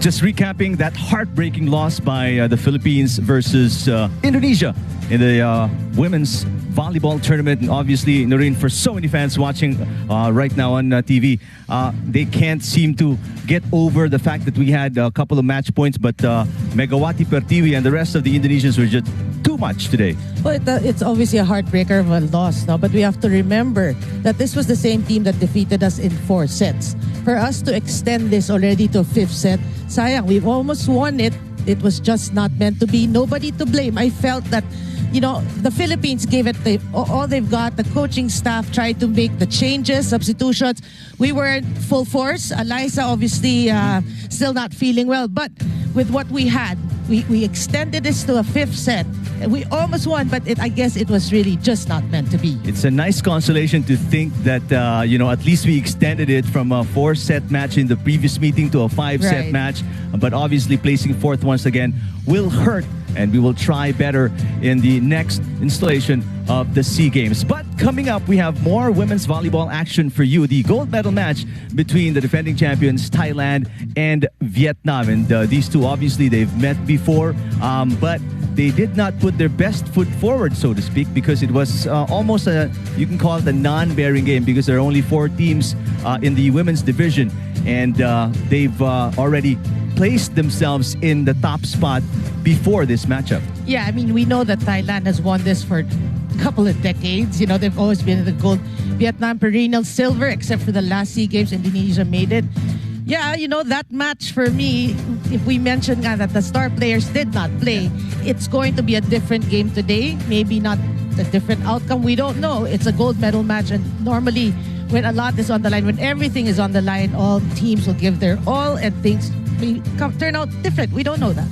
Just recapping that heartbreaking loss by the Philippines versus Indonesia in the women's volleyball tournament. And obviously, Noreen, for so many fans watching right now on TV, they can't seem to get over the fact that we had a couple of match points, but Megawati Pertiwi and the rest of the Indonesians were just too much today. Well, it's obviously a heartbreaker of a loss now, but we have to remember that this was the same team that defeated us in 4 sets. For us to extend this already to a 5th set, sayang, we've almost won it. It was just not meant to be. Nobody to blame. I felt that, you know, the Philippines gave it all they've got. The coaching staff tried to make the changes, substitutions. We were in full force. Eliza obviously still not feeling well, but with what we had, we extended this to a 5th set. We almost won, but I guess it was really just not meant to be. It's a nice consolation to think that, you know, at least we extended it from a 4-set match in the previous meeting to a 5-set match. But obviously placing 4th once again will hurt, and we will try better in the next installation of the SEA Games. But coming up, we have more women's volleyball action for you. The gold medal match between the defending champions Thailand and Vietnam. And these two, obviously, they've met before, but they did not put their best foot forward, so to speak, because it was almost you can call it a non-bearing game, because there are only 4 teams in the women's division, and they've already placed themselves in the top spot before this matchup. Yeah, I mean, we know that Thailand has won this for a couple of decades. You know, they've always been in the gold. Vietnam perennial silver, except for the last SEA Games, Indonesia made it. Yeah, you know, that match for me, if we mention that the star players did not play, it's going to be a different game today. Maybe not a different outcome. We don't know. It's a gold medal match, and normally when a lot is on the line, when everything is on the line, all teams will give their all, and things may turn out different. We don't know that.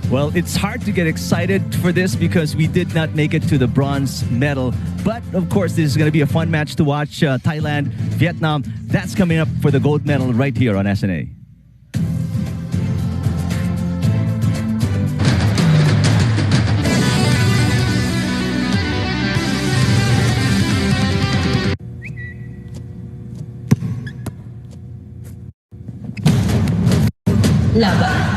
Well, it's hard to get excited for this because we did not make it to the bronze medal. But, of course, this is going to be a fun match to watch. Thailand, Vietnam, that's coming up for the gold medal right here on SNA. Laban.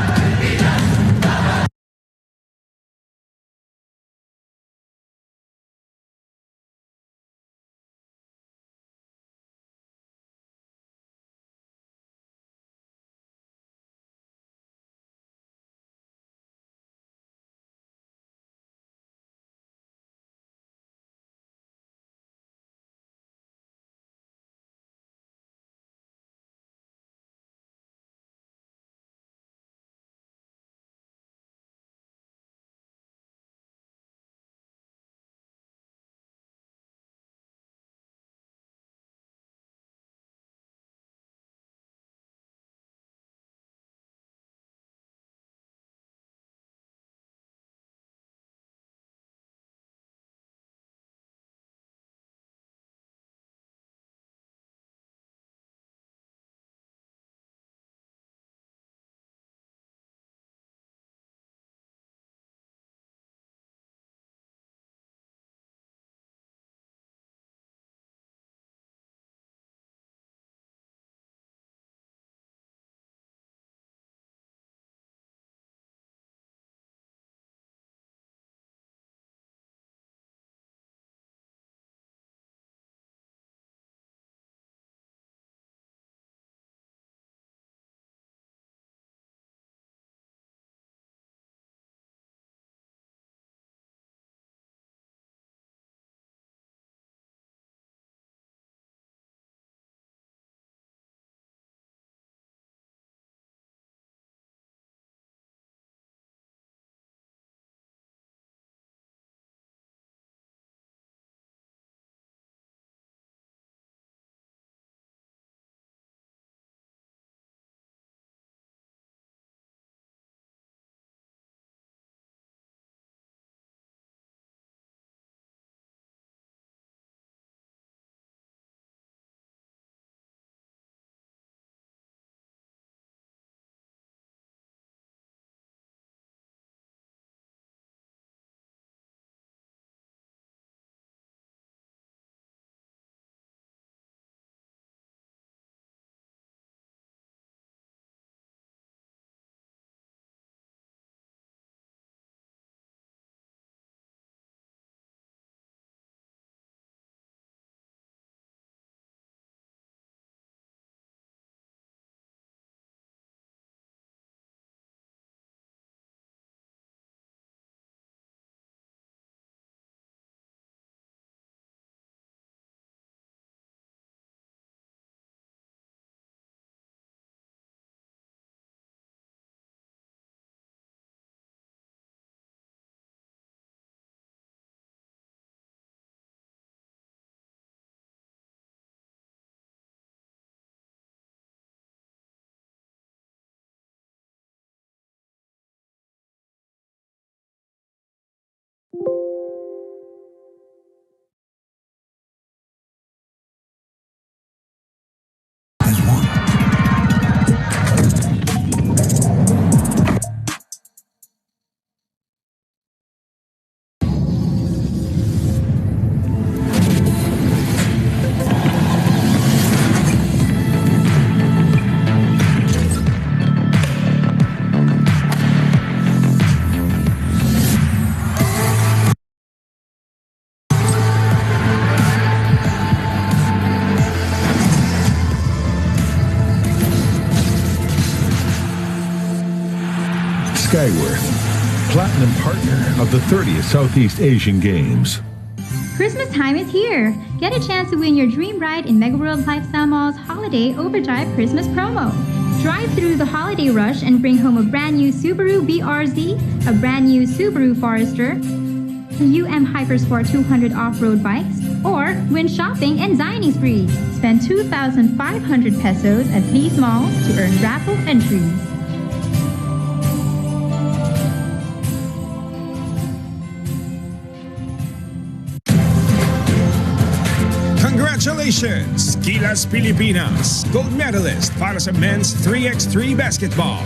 Skyworth, Platinum Partner of the 30th Southeast Asian Games. Christmas time is here. Get a chance to win your dream ride in Mega World Lifestyle Mall's Holiday Overdrive Christmas promo. Drive through the holiday rush and bring home a brand new Subaru BRZ, a brand new Subaru Forester, UM Hypersport 200 off-road bikes, or win shopping and dining sprees. Spend 2,500 pesos at these malls to earn raffle entries. Congratulations, Gilas Pilipinas, gold medalist para sa men's 3x3 basketball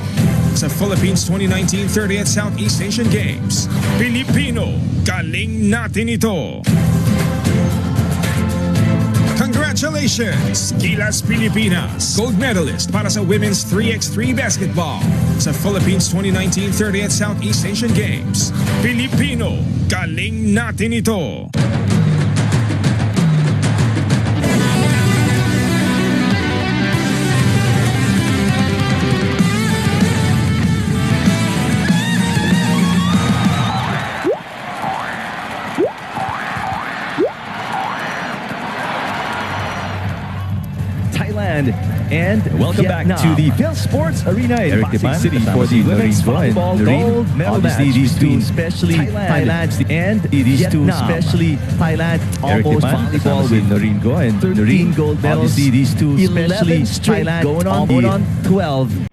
sa Philippines 2019 30th Southeast Asian Games. Pilipino, galing natin ito! Congratulations, Gilas Pilipinas, gold medalist para sa women's 3x3 basketball sa Philippines 2019 30th Southeast Asian Games. Pilipino, galing natin ito! And welcome back to the Phil Sports Arena in Pasig City for the women's volleyball gold medal match. These two, especially Thailand and these two, especially Thailand, almost volleyball with Noringo and Noreen gold medals. These two, especially Thailand, going on 12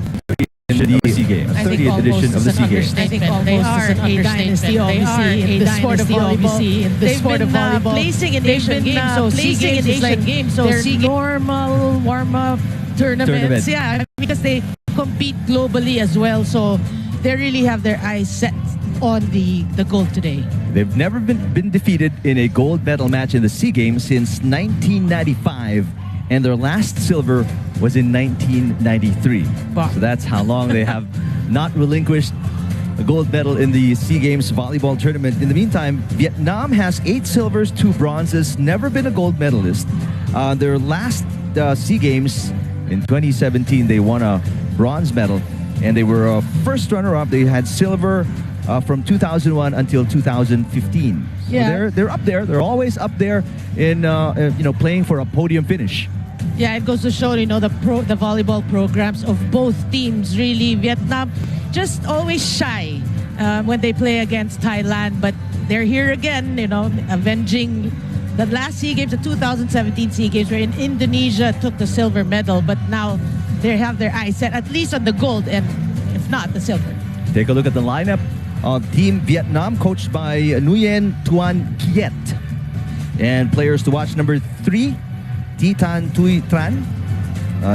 in the SEA Games, 30th edition of the SEA Games. I think almost is an dynasty, obviously, in the sport of volleyball. They've been placing in Asian Games, so SEA Games is like their normal warm-up tournaments. Yeah, because they compete globally as well, so they really have their eyes set on the gold today. They've never been defeated in a gold medal match in the SEA Games since 1995, and their last silver was in 1993. Wow. So that's how long they have not relinquished a gold medal in the SEA Games volleyball tournament. In the meantime, Vietnam has 8 silvers, 2 bronzes, never been a gold medalist. Their last SEA Games in 2017, they won a bronze medal, and they were a first runner-up. They had silver from 2001 until 2015. Yeah. So they're up there. They're always up there in playing for a podium finish. Yeah, it goes to show, the volleyball programs of both teams. Really, Vietnam just always shy when they play against Thailand, but they're here again, avenging the last SEA Games, the 2017 SEA Games, where in Indonesia took the silver medal, but now they have their eyes set at least on the gold, and if not, the silver. Take a look at the lineup of Team Vietnam, coached by Nguyen Tuan Kiet. And players to watch: number 3, Titan Tui Tran.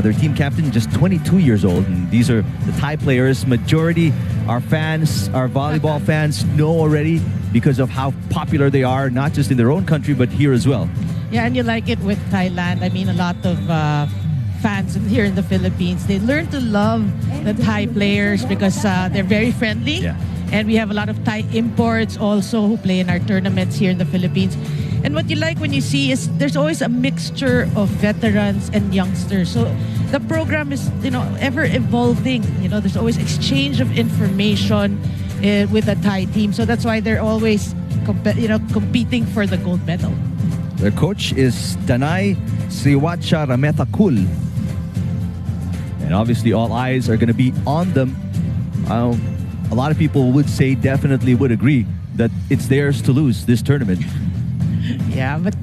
Their team captain, just 22 years old. And these are the Thai players. Majority our fans, our volleyball fans, know already because of how popular they are, not just in their own country, but here as well. Yeah, and you like it with Thailand. I mean, a lot of fans here in the Philippines, they learn to love the Thai players because they're very friendly. Yeah. And we have a lot of Thai imports also who play in our tournaments here in the Philippines. And what you like when you see is there's always a mixture of veterans and youngsters. So the program is, ever evolving. There's always exchange of information with the Thai team. So that's why they're always, competing for the gold medal. Their coach is Danai Sriwacha Rametakul. And obviously all eyes are going to be on them. A lot of people would say, definitely would agree, that it's theirs to lose this tournament. Yeah, but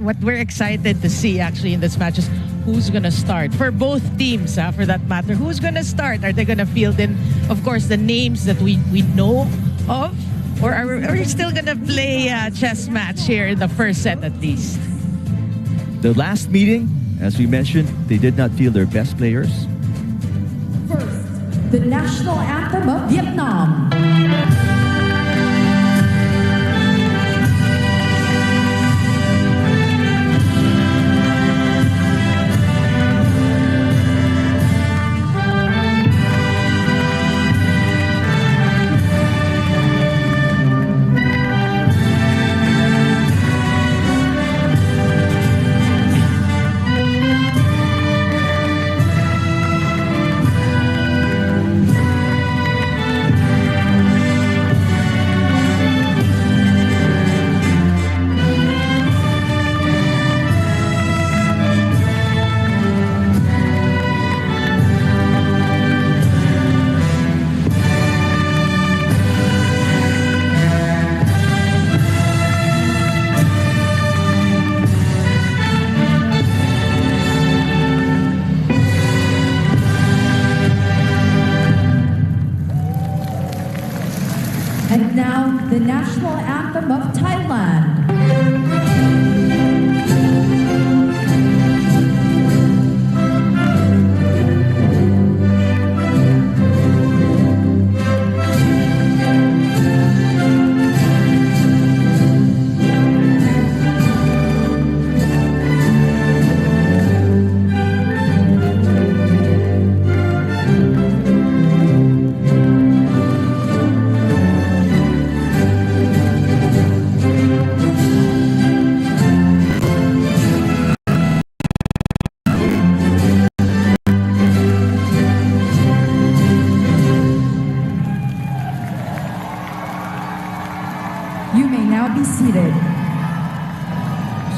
what we're excited to see actually in this match is who's going to start. For both teams, for that matter, who's going to start? Are they going to field in, of course, the names that we know of? Or are we still going to play a chess match here in the first set at least? The last meeting, as we mentioned, they did not field their best players. First, the national anthem of Vietnam.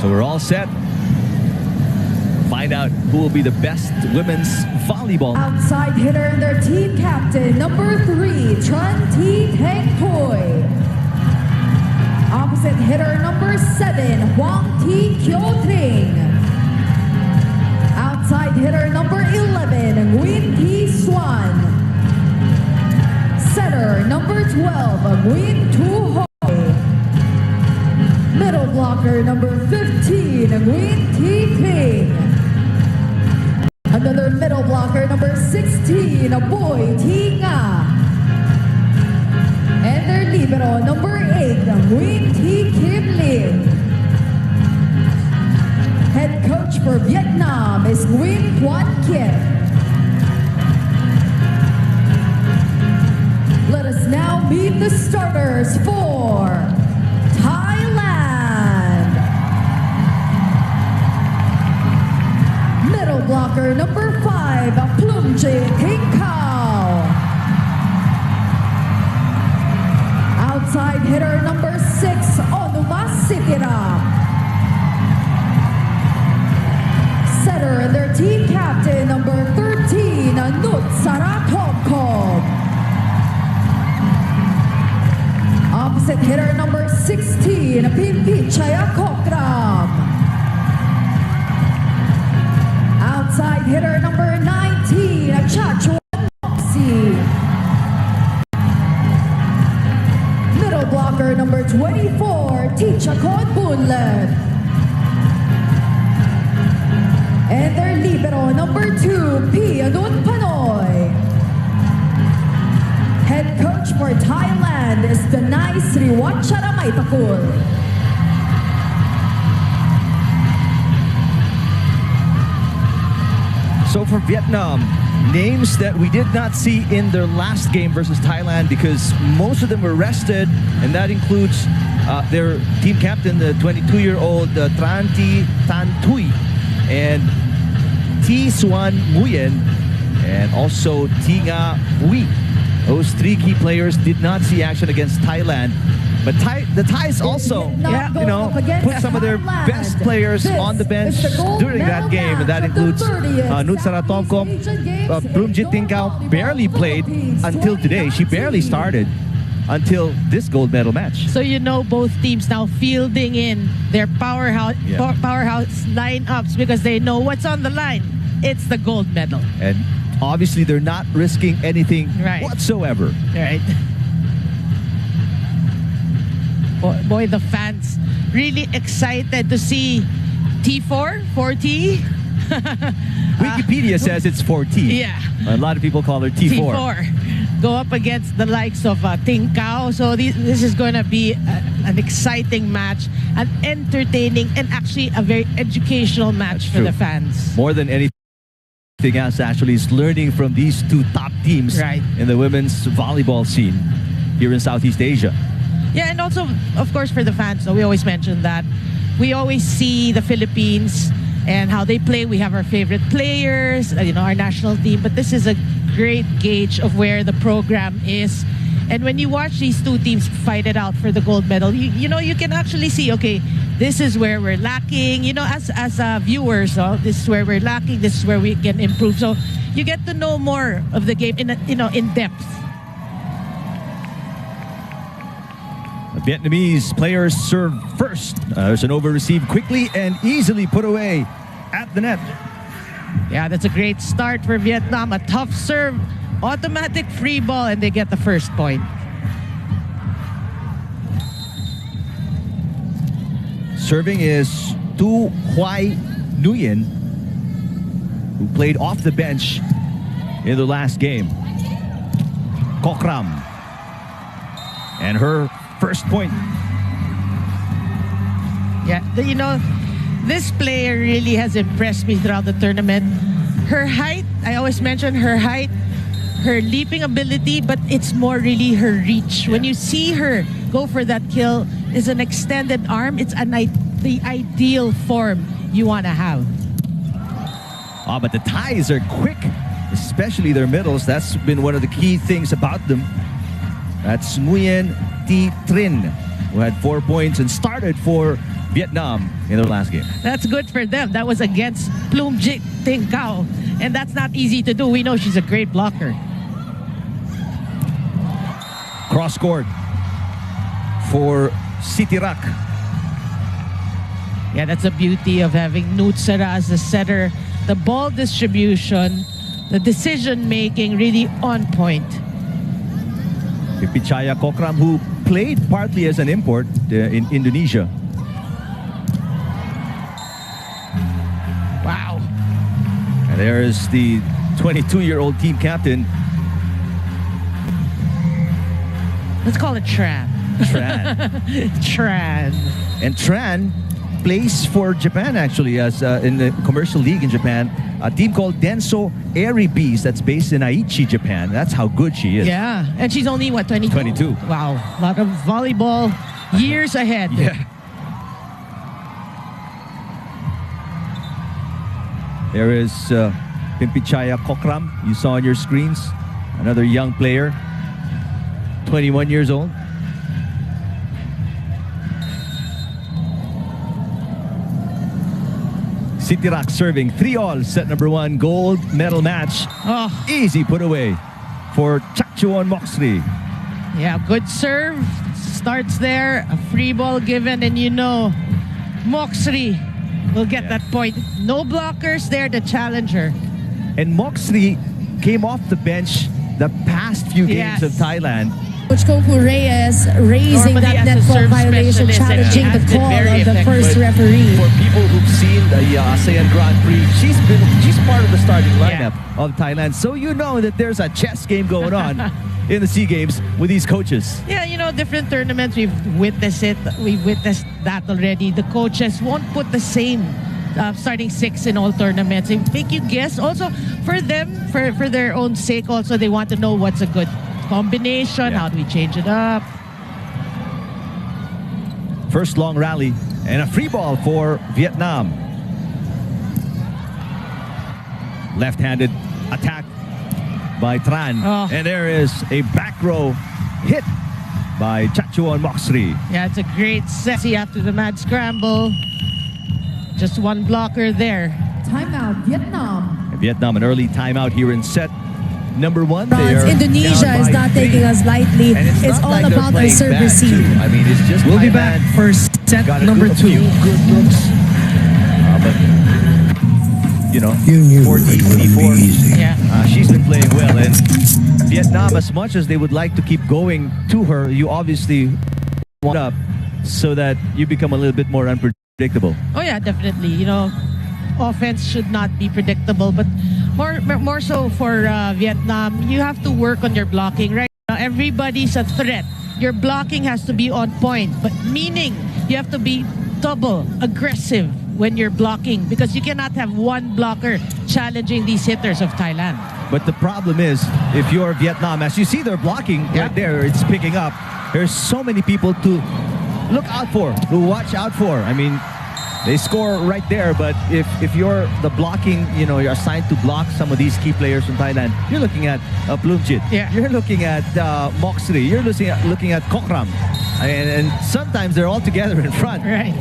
So we're all set. Find out who will be the best women's volleyball. Outside hitter, their team captain, number 3, Tran Thi Theng Thoi. Opposite hitter, number 7, Huang Thi Kyo Tring. Outside hitter, number 11, Nguyen Thi Xuan. Setter, number 12, Nguyen Tu Hoi. Middle blocker, number 15, Nguyen Thi Ping. Another middle blocker, number 16, Boy Thi Nga. And their libero, number 8, Nguyen Thi Kim Lim. Head coach for Vietnam is Nguyen Quan Kip. Let us now meet the starters for Thailand. Middle blocker, number 5, Plumjit Hinkao. Outside hitter, number 6, Onuma Sikira. Setter and their team captain, number 13, Nut Saratongkov. Opposite hitter, number 16, Pimpi Chayakokram. Outside hitter, number 19, Chachuan Moxie. Middle blocker, number 24, Tichakon Bunlet. And their libero, number 2, Pianun Panoy. Head coach for Thailand is Danai Sriwachara Maitakul. So for Vietnam, names that we did not see in their last game versus Thailand because most of them were rested, and that includes their team captain, the 22-year-old Tran Thi Thanh Thuy, and Thi Xuan Nguyen, and also Thi Nga Uy. Those 3 key players did not see action against Thailand. But the Thais also, put some of their best players on the bench during that game. And that includes Nut Saratongkov. Plumjit Hinkao barely played until today. She barely started until this gold medal match. So both teams now fielding in their powerhouse lineups because they know what's on the line. It's the gold medal. And obviously they're not risking anything whatsoever. Right. Boy, the fans really excited to see T4, 4T. Wikipedia says it's 4T. Yeah. A lot of people call her T4. T4. Go up against the likes of Ting Cao. So this is going to be an exciting match, an entertaining, and actually a very educational match for the fans. More than anything else, actually, is learning from these 2 top teams in the women's volleyball scene here in Southeast Asia. Yeah, and also, of course, for the fans, we always mention that we always see the Philippines and how they play. We have our favorite players, our national team, but this is a great gauge of where the program is. And when you watch these 2 teams fight it out for the gold medal, you can actually see, okay, this is where we're lacking. As viewers, this is where we're lacking. This is where we can improve. So you get to know more of the game in depth. The Vietnamese players serve first. There's an over received quickly and easily put away at the net. Yeah, that's a great start for Vietnam. A tough serve, automatic free ball, and they get the first point. Serving is Tu Hoai Nguyen, who played off the bench in the last game. Kokram. And her first point. Yeah, this player really has impressed me throughout the tournament. Her height, I always mention her height, her leaping ability, but it's more really her reach. Yeah. When you see her go for that kill, it's an extended arm. It's the ideal form you want to have. But the Thais are quick, especially their middles. That's been one of the key things about them. That's Nguyen Thi Trinh, who had 4 points and started for Vietnam in their last game. That's good for them. That was against Plumjit Ting Cao. And that's not easy to do. We know she's a great blocker. Cross court for City Rock. Yeah, that's the beauty of having Nutsara as the setter. The ball distribution, the decision making really on point. Pipichaya Kokram, who played partly as an import in Indonesia. Wow. And there's the 22-year-old team captain. Let's call it Tran. Tran. Tran. And Tran plays for Japan, actually, as in the commercial league in Japan. A team called Denso Airy Bees that's based in Aichi, Japan. That's how good she is. Yeah, and she's only, what, 22? 22. Wow, a lot of volleyball years ahead. Yeah. There is Pimpichaya Kokram, you saw on your screens. Another young player, 21 years old. City Rock serving 3-all, set number 1, gold medal match. Oh. Easy put away for Chakchuon Moxley. Yeah, good serve. Starts there, a free ball given, and you know Moxley will get that point. No blockers there to challenge her. And Moxley came off the bench the past few games of Thailand. Coach Kofu Reyes raising Normally that as a net ball serve violation, specialist, challenging and the she has call been very of the effective. first But referee. for people who've seen the ASEAN Grand Prix, she's part of the starting lineup of Thailand. So you know that there's a chess game going on in the SEA Games with these coaches. Yeah, you know, different tournaments, we've witnessed it. We've witnessed that already. The coaches won't put the same starting 6 in all tournaments. They make you guess. Also, for them, for their own sake, also, they want to know what's a good combination. How do we change it up? First long rally and a free ball for Vietnam. Left-handed attack by Tran. Oh. And there is a back row hit by Chakchuon Moxley. Yeah, it's a great set. See, after the mad scramble, just one blocker there. Timeout, Vietnam. Vietnam, an early timeout here in set number 1. There, Indonesia is not taking us lightly. And It's not all like they're about the playing serve bad, receive. too. I mean, it's just We'll be Thailand back for set got number a 2. few good looks. But, you know, You knew 40, it wouldn't be 24. easy. Yeah. She's been playing well. And Vietnam, as much as they would like to keep going to her, you obviously want up so that you become a little bit more unpredictable. Oh yeah, definitely. You know, offense should not be predictable, but more so for Vietnam, you have to work on your blocking. Right now, everybody's a threat. Your blocking has to be on point, but meaning you have to be double aggressive when you're blocking, because you cannot have one blocker challenging these hitters of Thailand. But the problem is, if you're Vietnam, as you see they're blocking right there, it's picking up. There's so many people to look out for, to watch out for. I mean, they score right there, but if you're the blocking, you know, you're assigned to block some of these key players from Thailand, you're looking at Plumjit. Yeah. You're looking at Moxley. You're looking at Kokram. And sometimes they're all together in front. Right.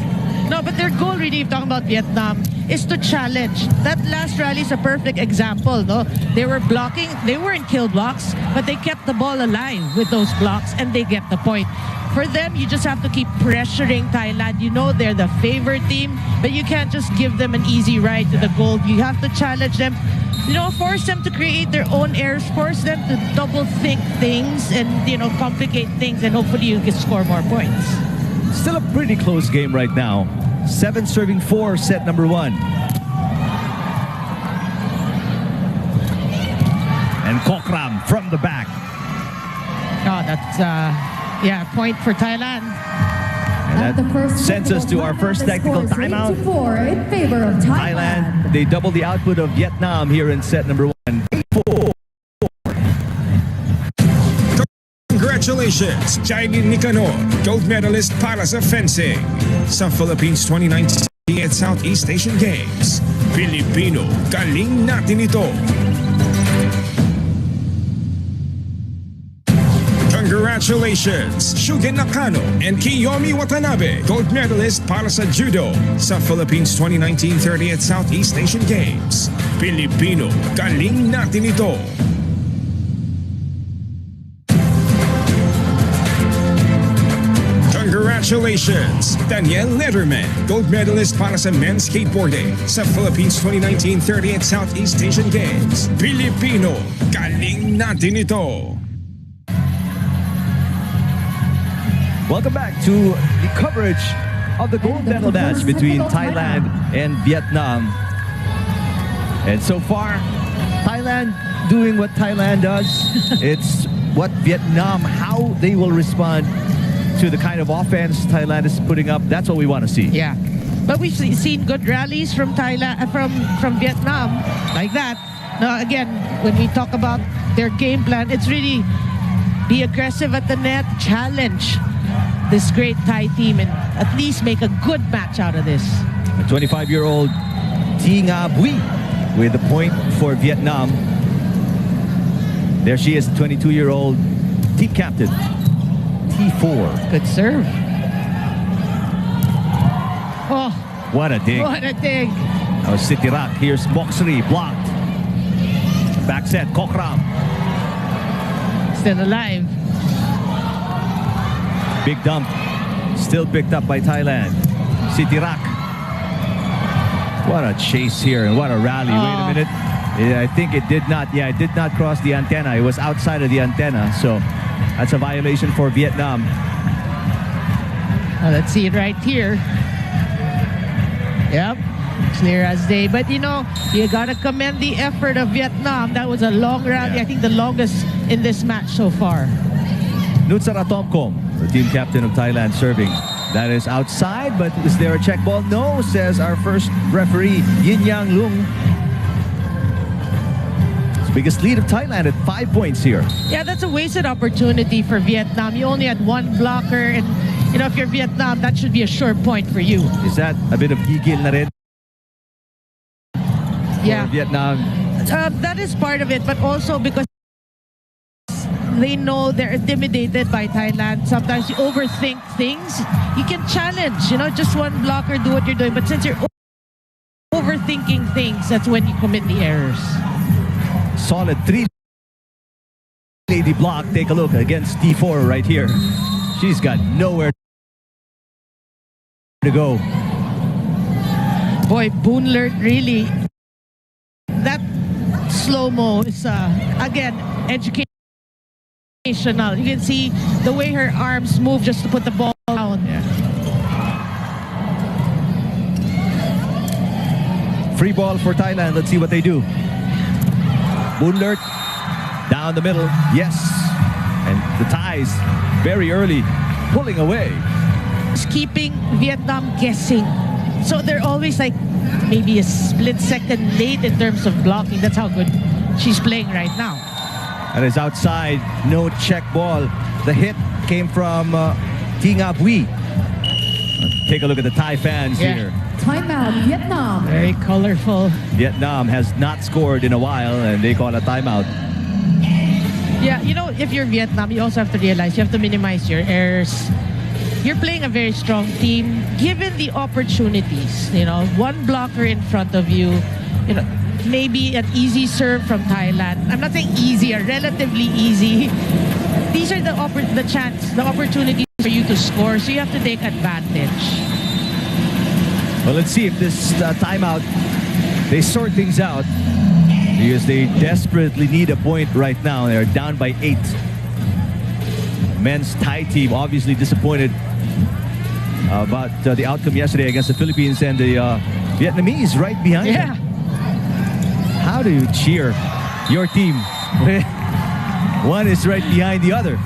No, but their goal really, if talking about Vietnam, is to challenge. That last rally is a perfect example, no? They were blocking, they weren't kill blocks, but they kept the ball alive with those blocks, and they get the point. For them, you just have to keep pressuring Thailand. You know they're the favorite team, but you can't just give them an easy ride to the goal. You have to challenge them. You know, force them to create their own errors, force them to double think things and, you know, complicate things, and hopefully you can score more points. Still a pretty close game right now. 7 serving 4, set number 1. And Kokram from the back. Oh, that's, yeah, point for Thailand. And that sends us to our first technical timeout. 8-4 in favor of Thailand. Thailand, they double the output of Vietnam here in set number 1. 8-4. Congratulations, Jailin Nicanor, gold medalist para sa fencing sa Philippines 2019 at Southeast Asian Games. Filipino, galing natin ito. Congratulations, Shugen Nakano and Kiyomi Watanabe, gold medalist para sa judo sa Philippines 2019 30th Southeast Asian Games. Pilipino, galing natin ito. Congratulations, Daniel Letterman, gold medalist para sa men's skateboarding sa Philippines 2019 30th Southeast Asian Games. Pilipino, galing natin ito. Welcome back to the coverage of the gold medal match between Thailand and Vietnam. And so far, Thailand doing what Thailand does. It's what Vietnam, how they will respond to the kind of offense Thailand is putting up. That's what we want to see. Yeah. But we've seen good rallies from Thailand, from Vietnam, like that. Now, again, when we talk about their game plan, it's really be aggressive at the net, challenge this great Thai team, and at least make a good match out of this. A 25-year-old Thi Nga Bui with the point for Vietnam. There she is, 22-year-old team captain, T4. Good serve. Oh, what a dig. what a dig. Now Sitirak, here's Moxley, blocked. Back set, Kokram. Still alive. Big dump, still picked up by Thailand. Sitirak. What a chase here and what a rally. Wait a minute. Yeah, I think it did not. Yeah, it did not cross the antenna. It was outside of the antenna. So that's a violation for Vietnam. Let's see it right here. Yep, clear as day. But you know, you gotta commend the effort of Vietnam. That was a long rally. Yeah. I think the longest in this match so far. Nutsara Tomkom, the team captain of Thailand, serving. That is outside, but is there a check ball? No, says our first referee, Yin Yang Lung. It's the biggest lead of Thailand at 5 points here. Yeah, that's a wasted opportunity for Vietnam. You only had one blocker, and you know, if you're Vietnam, that should be a sure point for you. Is that a bit of gigil na rin? Yeah, Vietnam. that is part of it, but also because they know they're intimidated by Thailand. Sometimes you overthink things. You can challenge, you know, just one blocker, do what you're doing. But since you're overthinking things, that's when you commit the errors. Solid 3-lady block. Take a look against T4 right here. She's got nowhere to go. Boy, Boonlert really, that slow-mo is, again, education. You can see the way her arms move just to put the ball down. Yeah. Free ball for Thailand. Let's see what they do. Boonlert down the middle. Yes. And the Thais very early pulling away. It's keeping Vietnam guessing. So they're always like maybe a split second late in terms of blocking. That's how good she's playing right now. That is outside, no check ball. The hit came from Thi Nga Bui. Take a look at the Thai fans here. Timeout, Vietnam. Very colorful. Vietnam has not scored in a while and they call a timeout. Yeah, you know, if you're Vietnam, you also have to realize you have to minimize your errors. You're playing a very strong team. Given the opportunities, you know, one blocker in front of you, you know, maybe an easy serve from Thailand. I'm not saying easy, relatively easy. These are the opportunities for you to score, so you have to take advantage. Well, let's see if this timeout, they sort things out because they desperately need a point right now. They're down by 8. Men's Thai team obviously disappointed about the outcome yesterday against the Philippines, and the Vietnamese right behind them. How do you cheer your team? One is right behind the other.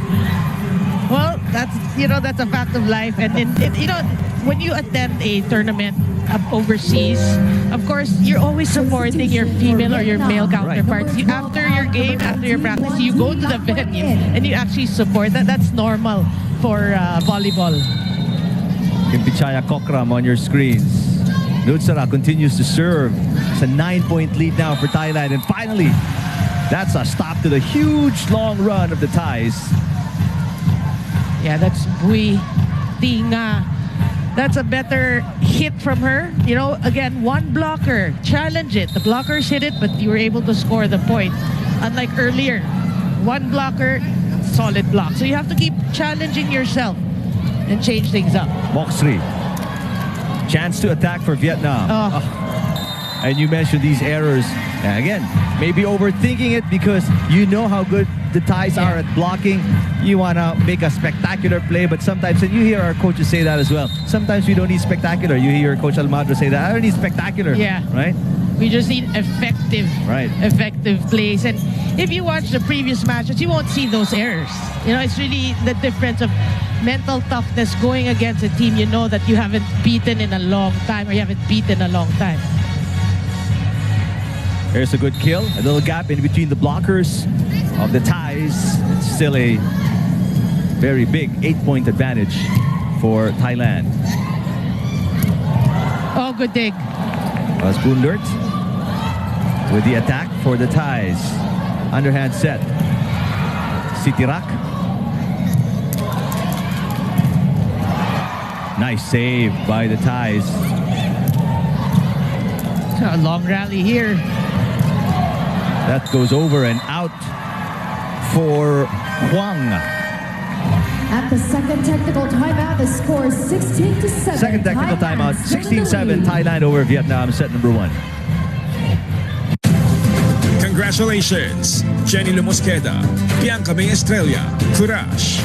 Well, that's a fact of life, and you know, when you attend a tournament overseas, of course, you're always supporting your female or your male counterparts. Right. After your game, after your practice, you go to the venue and you actually support that. That's normal for volleyball. Kimpichaya Kokram on your screens. Nutsara continues to serve. It's a 9-point lead now for Thailand. And finally, that's a stop to the huge long run of the Thais. Yeah, that's Bui Tinga. That's a better hit from her. You know, again, one blocker. Challenge it. The blockers hit it, but you were able to score the point. Unlike earlier, one blocker, solid block. So you have to keep challenging yourself and change things up. Moxley. Chance to attack for Vietnam. And you mentioned these errors. And again, maybe overthinking it because you know how good the Thais are at blocking. You want to make a spectacular play, but sometimes, and you hear our coaches say that as well, sometimes we don't need spectacular. You hear Coach Almagro say that, I don't need spectacular. Yeah. Right? We just need effective plays. And if you watch the previous matches, you won't see those errors. You know, it's really the difference of mental toughness going against a team you know that you haven't beaten in a long time or you haven't beaten a long time. There's a good kill. A little gap in between the blockers of the Thais. It's still a very big 8-point advantage for Thailand. Oh, good dig. Spoondert with the attack for the Thais. Underhand set. Sitirak. Nice save by the Thais. A long rally here. That goes over and out for Huang. At the second technical timeout, the score is 16-7. Second technical timeout, 16-7, Thailand over Vietnam, set number 1. Congratulations, Jenny Lumosqueda, Bianca May Estrella, Courage,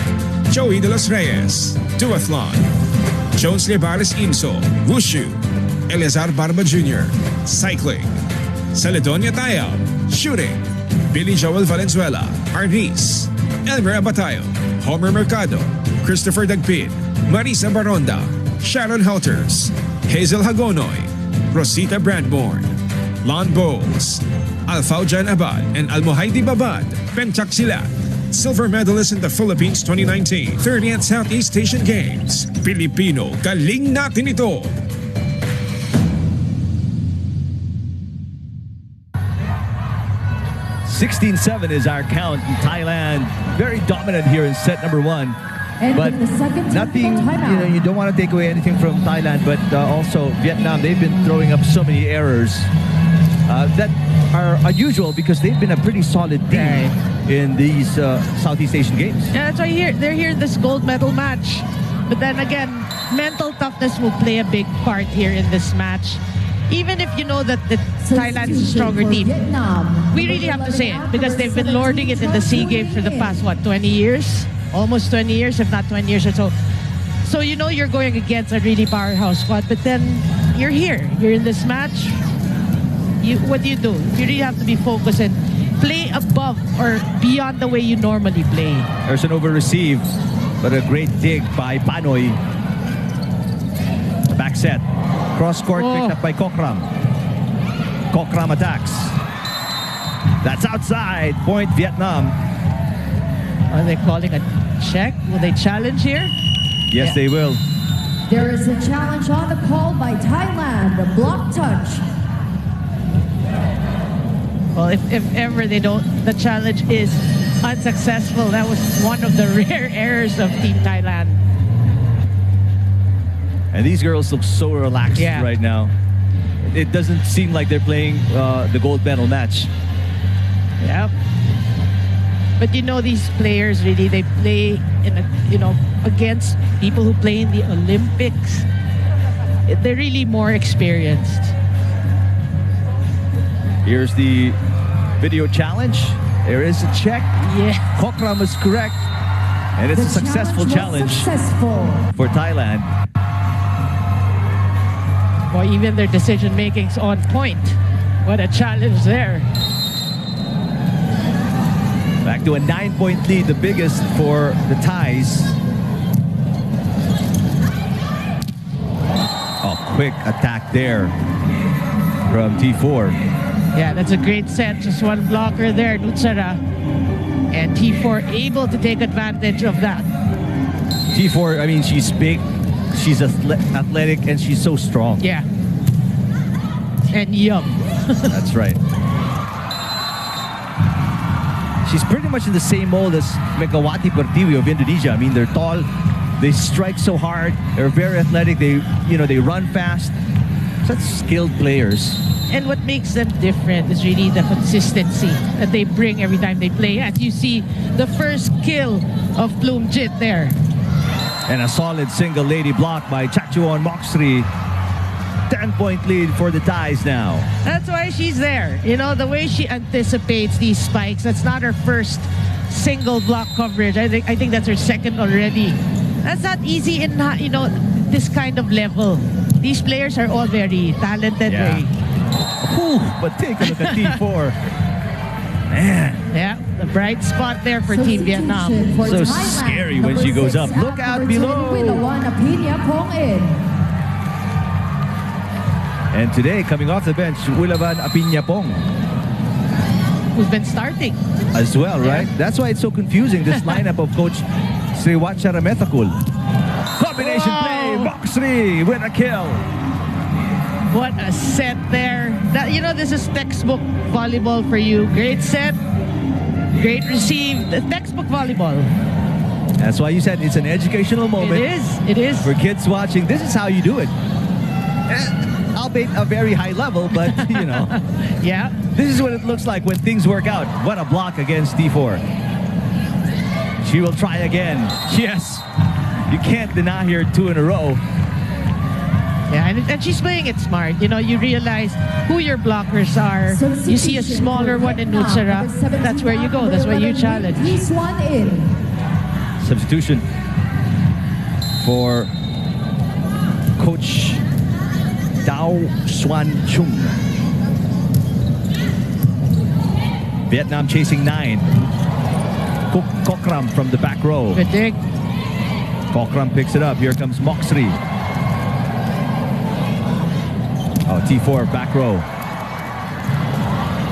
Joey De Los Reyes, Duathlon, Jones Lebares Inso, Wushu, Eleazar Barba Jr., Cycling, Celedonia Tayab, Shooting, Billy Joel Valenzuela, Arnis, Elmer Abatayo, Homer Mercado, Christopher Dagpin, Marisa Baronda, Sharon Helters, Hazel Hagonoy, Rosita Bradborn, Lon Bowles, Alfaujan Abad, and Almohaidi Babad, Penchak Silat, silver medalist in the Philippines 2019 30th Southeast Asian Games. Pilipino, galing natin ito! $16-7 is our count in Thailand. Very dominant here in set number 1. And But in the second nothing, technical timeout. you don't want to take away anything from Thailand, but also Vietnam, they've been throwing up so many errors that are unusual because they've been a pretty solid team in these Southeast Asian Games. Yeah, that's why they're here in this gold medal match. But then again, mental toughness will play a big part here in this match. Even if you know that Thailand is a stronger team, we really have to say it because they've been lording it in the SEA Games for the past, 20 years? Almost 20 years, if not 20 years or so. So you know you're going against a really powerhouse squad, but then you're here. You're in this match. What do? You really have to be focused and play above or beyond the way you normally play. There's an over-receive, but a great dig by Panoy. The back set. Cross-court picked up by Kokram. Kokram attacks. That's outside. Point Vietnam. Are they calling a check? Will they challenge here? Yes, they will. There is a challenge on the call by Thailand, a block touch. Well, if ever the challenge is unsuccessful, that was one of the rare errors of Team Thailand. And these girls look so relaxed right now. It doesn't seem like they're playing the gold medal match. Yeah. But you know, these players really, they play against people who play in the Olympics. They're really more experienced. Here's the video challenge. There is a check. Yeah. Kokram is correct. And it's a successful challenge for Thailand. Well, even their decision making's on point. What a challenge there. Back to a 9-point lead, the biggest for the Thais. Oh, quick attack there from T4. Yeah, that's a great set. Just one blocker there, Nutsara. And T4 able to take advantage of that. T4, I mean, she's big, she's athletic, and she's so strong. Yeah. And young. That's right. she's pretty much in the same mold as Megawati Pertiwi of Indonesia. I mean, they're tall, they strike so hard, they're very athletic, they run fast. Such skilled players. And what makes them different is really the consistency that they bring every time they play. As you see, the first kill of Plumjit there. And a solid single lady block by Chachuan Moxri. 10-point lead for the Thais now. That's why she's there. You know, the way she anticipates these spikes, that's not her first single block coverage. I think that's her second already. That's not easy in, this kind of level. These players are all very talented. Yeah. But take a look at T4. Man. Yeah, the bright spot there for Team Vietnam. So scary when she goes up. Look out below. And today, coming off the bench, Wilavan Apiñapong. Who's been starting. As well, right? That's why it's so confusing, this lineup of Coach Sriwacha Ramethakul. Combination play, Moxri with a kill. What a set there. This is textbook volleyball for you. Great set, great receive. The textbook volleyball. That's why you said it's an educational moment. It is. For kids watching, this is how you do it. Albeit a very high level, but, Yeah. This is what it looks like when things work out. What a block against T4. She will try again. Yes. You can't deny her 2 in a row. Yeah, and she's playing it smart. You realize who your blockers are. You see a smaller one in Nutsara. That's where you go. That's where you challenge. Substitution for Coach Dao Xuan Chung. Vietnam chasing 9. Kokram from the back row. Good dig. Kokram picks it up. Here comes Moxri. Oh, T4 back row.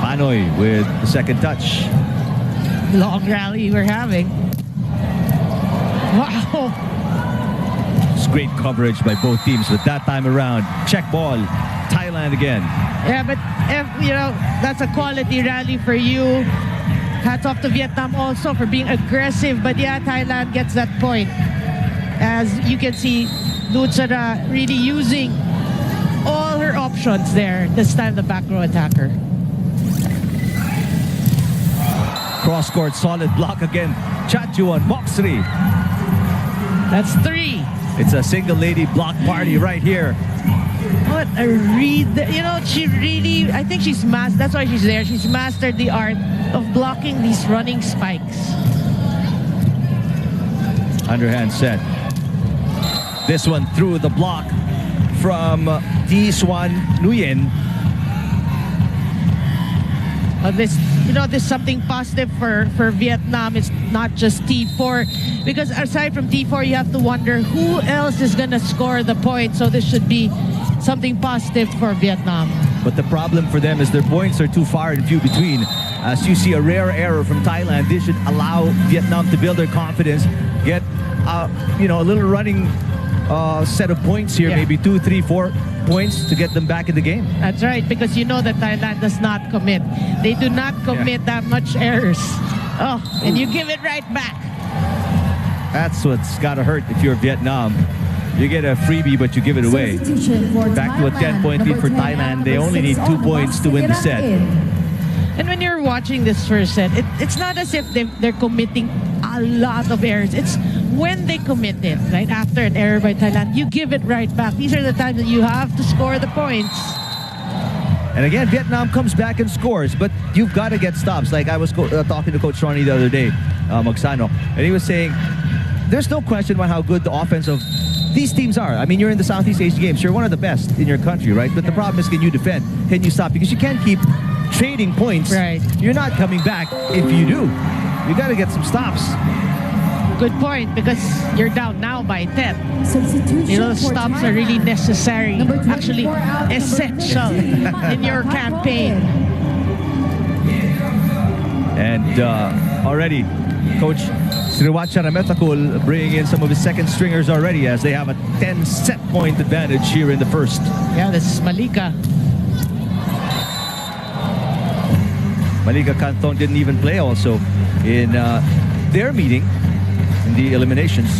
Panoy with the second touch. Long rally we're having. Wow. It's great coverage by both teams, but that time around, check ball. Thailand again. Yeah, but that's a quality rally for you. Hats off to Vietnam also for being aggressive. But yeah, Thailand gets that point. As you can see, Nutsara really using all her options there. This time the back row attacker. Cross court, solid block again. Chachuan Moxri. That's 3. It's a single lady block party right here. What a read. She really, I think that's why she's there. She's mastered the art of blocking these running spikes. Underhand set. This one through the block from T-Swan Nguyen. This something positive for Vietnam. It's not just T4, because aside from T4, you have to wonder who else is gonna score the point. So this should be something positive for Vietnam. But the problem for them is their points are too far and few between. As you see a rare error from Thailand, this should allow Vietnam to build their confidence, get a little running set of points here, maybe 2, 3, 4 points to get them back in the game. That's right, because that Thailand does not commit. They do not commit that much errors. Oh, and you give it right back. That's what's gotta hurt if you're Vietnam. You get a freebie, but you give it away. Back to a 10-point lead for Thailand. They only need 2 points to win the set. And when you're watching this first set, it's not as if they're committing a lot of errors. It's when they commit it, right after an error by Thailand, you give it right back. These are the times that you have to score the points. And again, Vietnam comes back and scores, but you've got to get stops. Like I was talking to Coach Ronnie the other day, Magsano, and he was saying, there's no question about how good the offense of these teams are. I mean, you're in the Southeast Asian Games. You're one of the best in your country, right? But the problem is, can you defend? Can you stop? Because you can't keep trading points. Right. You're not coming back if you do. You got to get some stops. Good point, because you're down now by 10. Stops are really necessary, actually essential in your campaign. And already, Coach Sriwacha Ramethakul bringing in some of his second stringers already, as they have a 10-set point advantage here in the first. Yeah, this is Malika. Malika Canton didn't even play also in their meeting in the eliminations.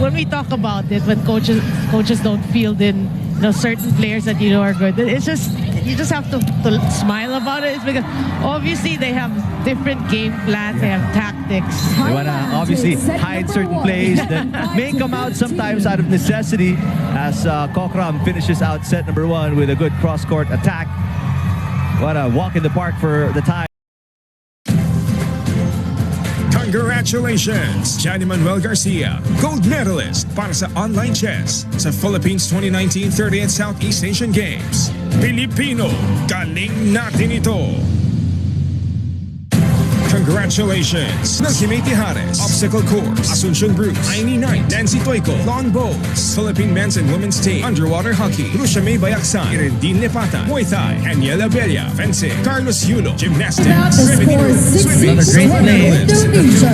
When we talk about it, when coaches don't field in certain players that are good, it's just you just have to smile about it. It's because obviously they have different game plans, they have tactics. They want to obviously hide certain plays that may come out sometimes out of necessity, as Kokram finishes out set number 1 with a good cross-court attack. What a walk in the park for the Thai. Congratulations, Johnny Manuel Garcia, gold medalist para sa online chess sa Philippines 2019 30th Southeast Asian Games. Pilipino, galing natin ito. Congratulations, Melchimate Tijares, Obstacle Course, Asuncion Bruce, Aini Knight, Nancy Toico, Long Bows, Philippine Men's and Women's Team, Underwater Hockey, Rusha May Bayaksan, Irendine Lepata, Muay Thai, Daniela Bella, Fencing, Carlos Yulo, Gymnastics, Swimming, Another great play.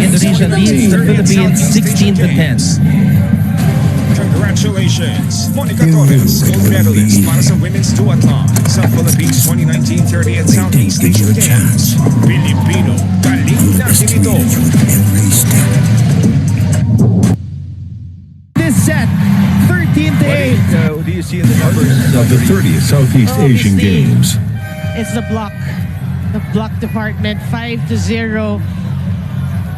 Indonesia leads the Philippines 16-10. Congratulations, Monica Torres, gold medalist para sa women's duathlon sa Philippines 2019 30th Southeast Asian Games. Pilipino, galing natin ito. This set, 13-8. What do you see in the numbers Of the 30th Southeast Asian Games. It's the block department, 5-0.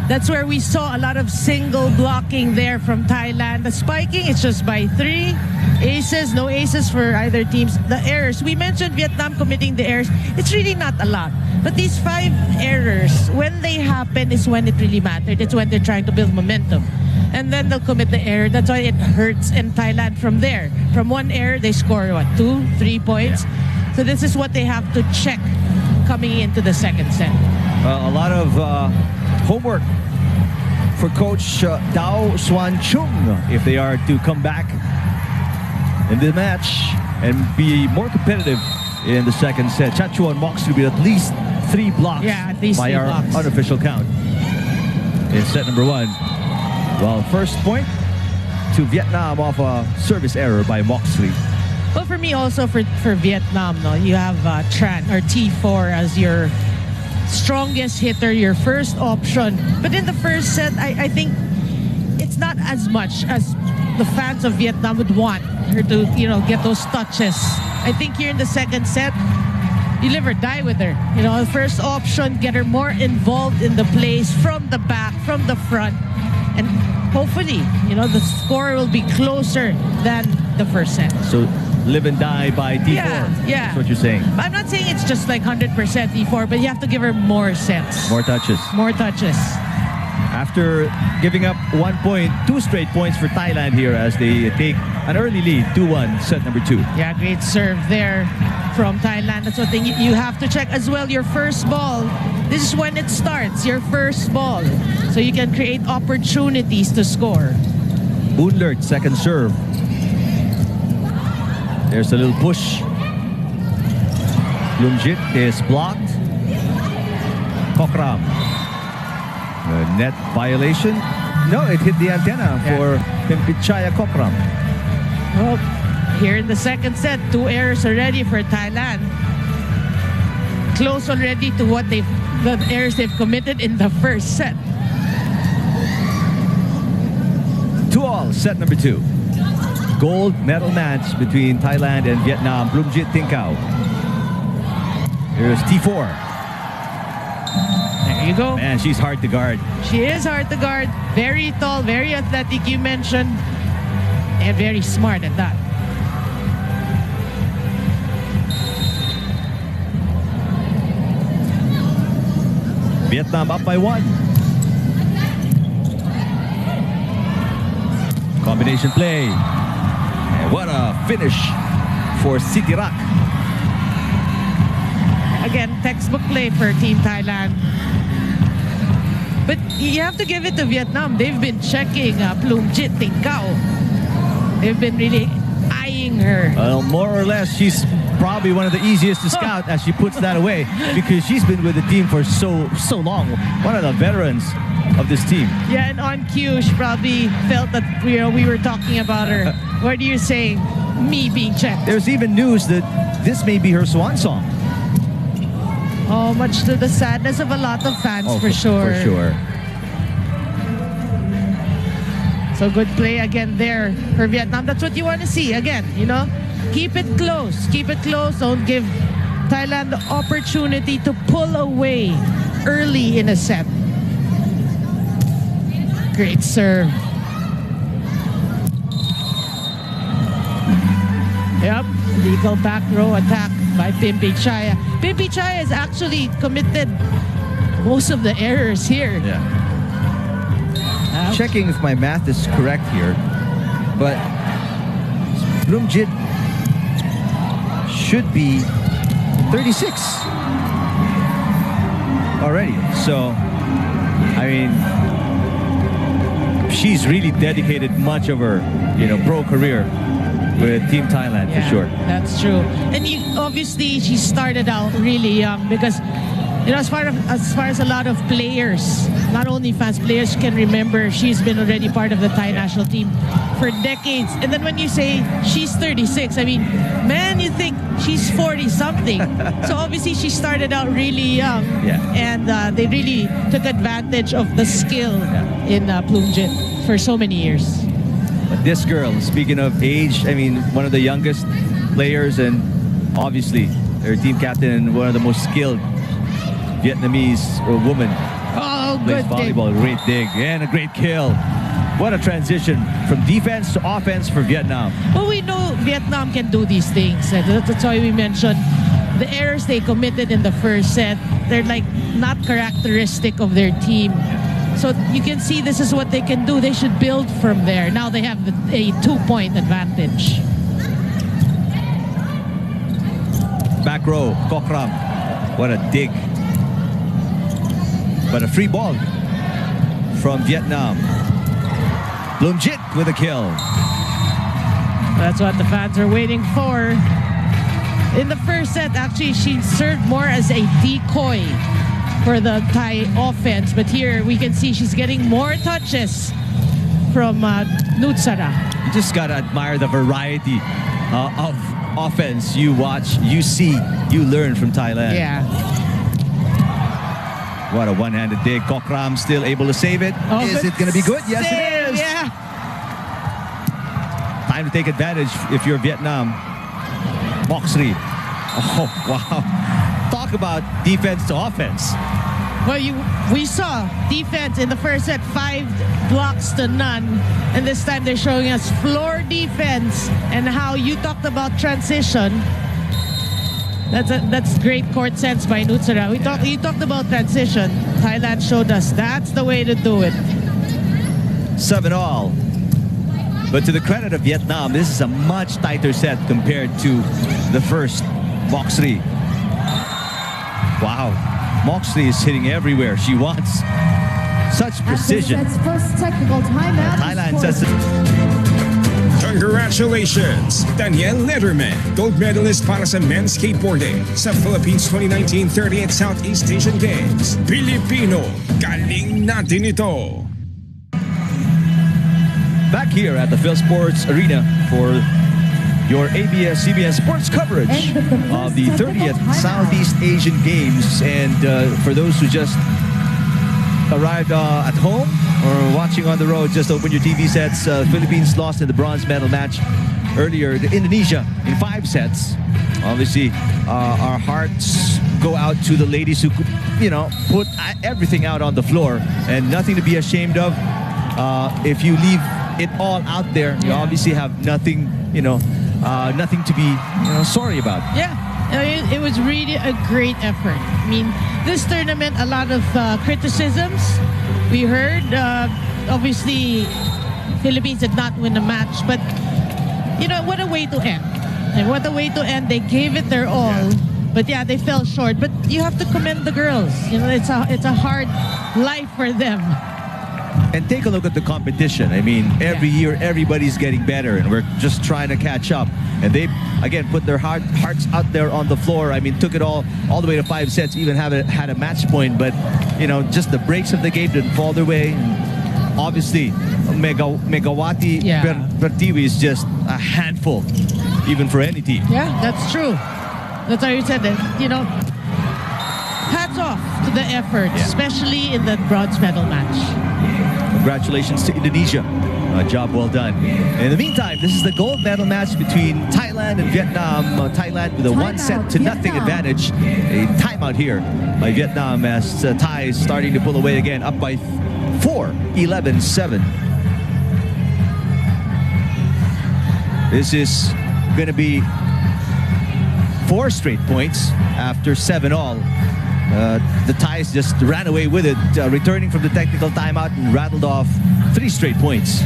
That's where we saw a lot of single blocking there from Thailand. The spiking, it's just by 3. Aces, no aces for either teams. The errors, we mentioned Vietnam committing the errors. It's really not a lot. But these 5 errors, when they happen is when it really mattered. It's when they're trying to build momentum. And then they'll commit the error. That's why it hurts in Thailand from there. From one error, they score, 2, 3 points? Yeah. So this is what they have to check coming into the second set. A lot of homework for Coach Dao Swan Chung if they are to come back in the match and be more competitive in the second set. Chachuan Moxley with at least 3 blocks by our unofficial count in set number 1. Well, first point to Vietnam off a service error by Moxley. Well, for me also for Vietnam, you have Tran or T4 as your strongest hitter, your first option. But in the first set, I think it's not as much as the fans of Vietnam would want her to, get those touches. I think here in the second set, you live or die with her. The first option, get her more involved in the plays from the back, from the front. And hopefully, the score will be closer than the first set. So live and die by T4. Yeah. That's what you're saying. I'm not saying it's just like 100% T4, but you have to give her more sets. More touches. More touches. After giving up 1 point, 2 straight points for Thailand here as they take an early lead, 2-1, set number 2. Yeah, great serve there from Thailand. That's one thing you have to check as well. Your first ball, this is when it starts, your first ball. So you can create opportunities to score. Boonlert, second serve. There's a little push. Lumjit is blocked. Kokram. Net violation. No, it hit the antenna for Pimpichaya Kokram. Well, here in the second set, 2 errors already for Thailand. Close already to what the errors they've committed in the first set. 2-all, set number 2. Gold medal match between Thailand and Vietnam. Blumjit Tinkau. Here's T4. There you go. Man, she's hard to guard. She is hard to guard. Very tall, very athletic, you mentioned. And very smart at that. Vietnam up by 1. Combination play. And what a finish for City Rock. Again, textbook play for Team Thailand. But you have to give it to Vietnam. They've been checking Plumjit Tinkau. They've been really eyeing her. Well, more or less, she's probably one of the easiest to scout as she puts that away because she's been with the team for so long. One of the veterans of this team. Yeah, and on cue, she probably felt that we were talking about her. What are you saying? me being checked. There's even news that this may be her swan song. Oh, much to the sadness of a lot of fans, for sure. For sure. So good play again there for Vietnam. That's what you want to see. Again, you know, keep it close. Keep it close. Don't give Thailand the opportunity to pull away early in a set. Great serve. Yep, legal back row attack by Pimpi Chaya. Pimpi Chaya has actually committed most of the errors here. Yeah. Checking if my math is correct here, but Bloomjit should be 36 already. So, I mean, she's really dedicated much of her, pro career with Team Thailand, for sure. That's true. And obviously she started out really young because as far as a lot of players, not only fans, players can remember, she's been already part of the Thai national team for decades. And then when you say she's 36, I mean, man, you think she's 40 something. So obviously she started out really young, and they really took advantage of the skill in Bloomjit for so many years. But this girl, speaking of age, I mean, one of the youngest players, and obviously her team captain and one of the most skilled Vietnamese woman. Oh, plays good volleyball. Great dig and a great kill. What a transition from defense to offense for Vietnam. Well, we know Vietnam can do these things. That's why we mentioned the errors they committed in the first set. They're like not characteristic of their team. So you can see this is what they can do. They should build from there. Now they have a 2-point advantage. Back row, Kokram. What a dig. But a free ball from Vietnam. Bloomjit with a kill. That's what the fans are waiting for. In the first set, actually, she served more as a decoy for the Thai offense. But here, we can see she's getting more touches from Nutsara. You just got to admire the variety of offense you watch, you see, you learn from Thailand. Yeah. What a one-handed dig. Kokram still able to save it. Oh, is it going to be good? Yes, save, it is. Yeah. Time to take advantage if you're Vietnam. Moxley. Oh, wow. Talk about defense to offense. Well, we saw defense in the first set, 5 blocks to none. And this time they're showing us floor defense and how you talked about transition. That's great court sense by Nutsara. You talked about transition. Thailand showed us that's the way to do it. 7-all. But to the credit of Vietnam, this is a much tighter set compared to the first. Moxley. Wow. Moxley is hitting everywhere she wants. Such precision. After the set's first technical timeout. Thailand says Congratulations, Daniel Letterman, gold medalist para sa men's skateboarding sa Philippines 2019 30th Southeast Asian Games. Pilipino, galing natin ito. Back here at the Phil Sports Arena for your ABS-CBN sports coverage of the 30th Southeast Asian Games. And for those who just arrived at home or watching on the road, just open your TV sets. Philippines lost in the bronze medal match earlier to Indonesia in 5 sets. Obviously, our hearts go out to the ladies who, put everything out on the floor and nothing to be ashamed of. If you leave it all out there, you obviously have nothing, nothing to be sorry about. Yeah. It was really a great effort. I mean, this tournament, a lot of criticisms we heard. Obviously, Philippines did not win the match, but what a way to end. And what a way to end. They gave it their all, but yeah, they fell short. But you have to commend the girls. It's a hard life for them. And take a look at the competition. I mean, every year, everybody's getting better, and we're just trying to catch up. And they, again, put their hearts out there on the floor. I mean, took it all the way to 5 sets, even had a match point. But, just the breaks of the game didn't fall their way. Obviously, Megawati Pertiwi is just a handful even for any team. Yeah, that's true. That's why you said that, hats off to the effort, especially in the bronze medal match. Congratulations to Indonesia. Job well done. In the meantime, this is the gold medal match between Thailand and Vietnam. Thailand with a 1-0 advantage. A timeout here by Vietnam as Thai is starting to pull away again, up by 4, 11-7. This is going to be 4 straight points after 7-all. The Thais just ran away with it, returning from the technical timeout and rattled off 3 straight points.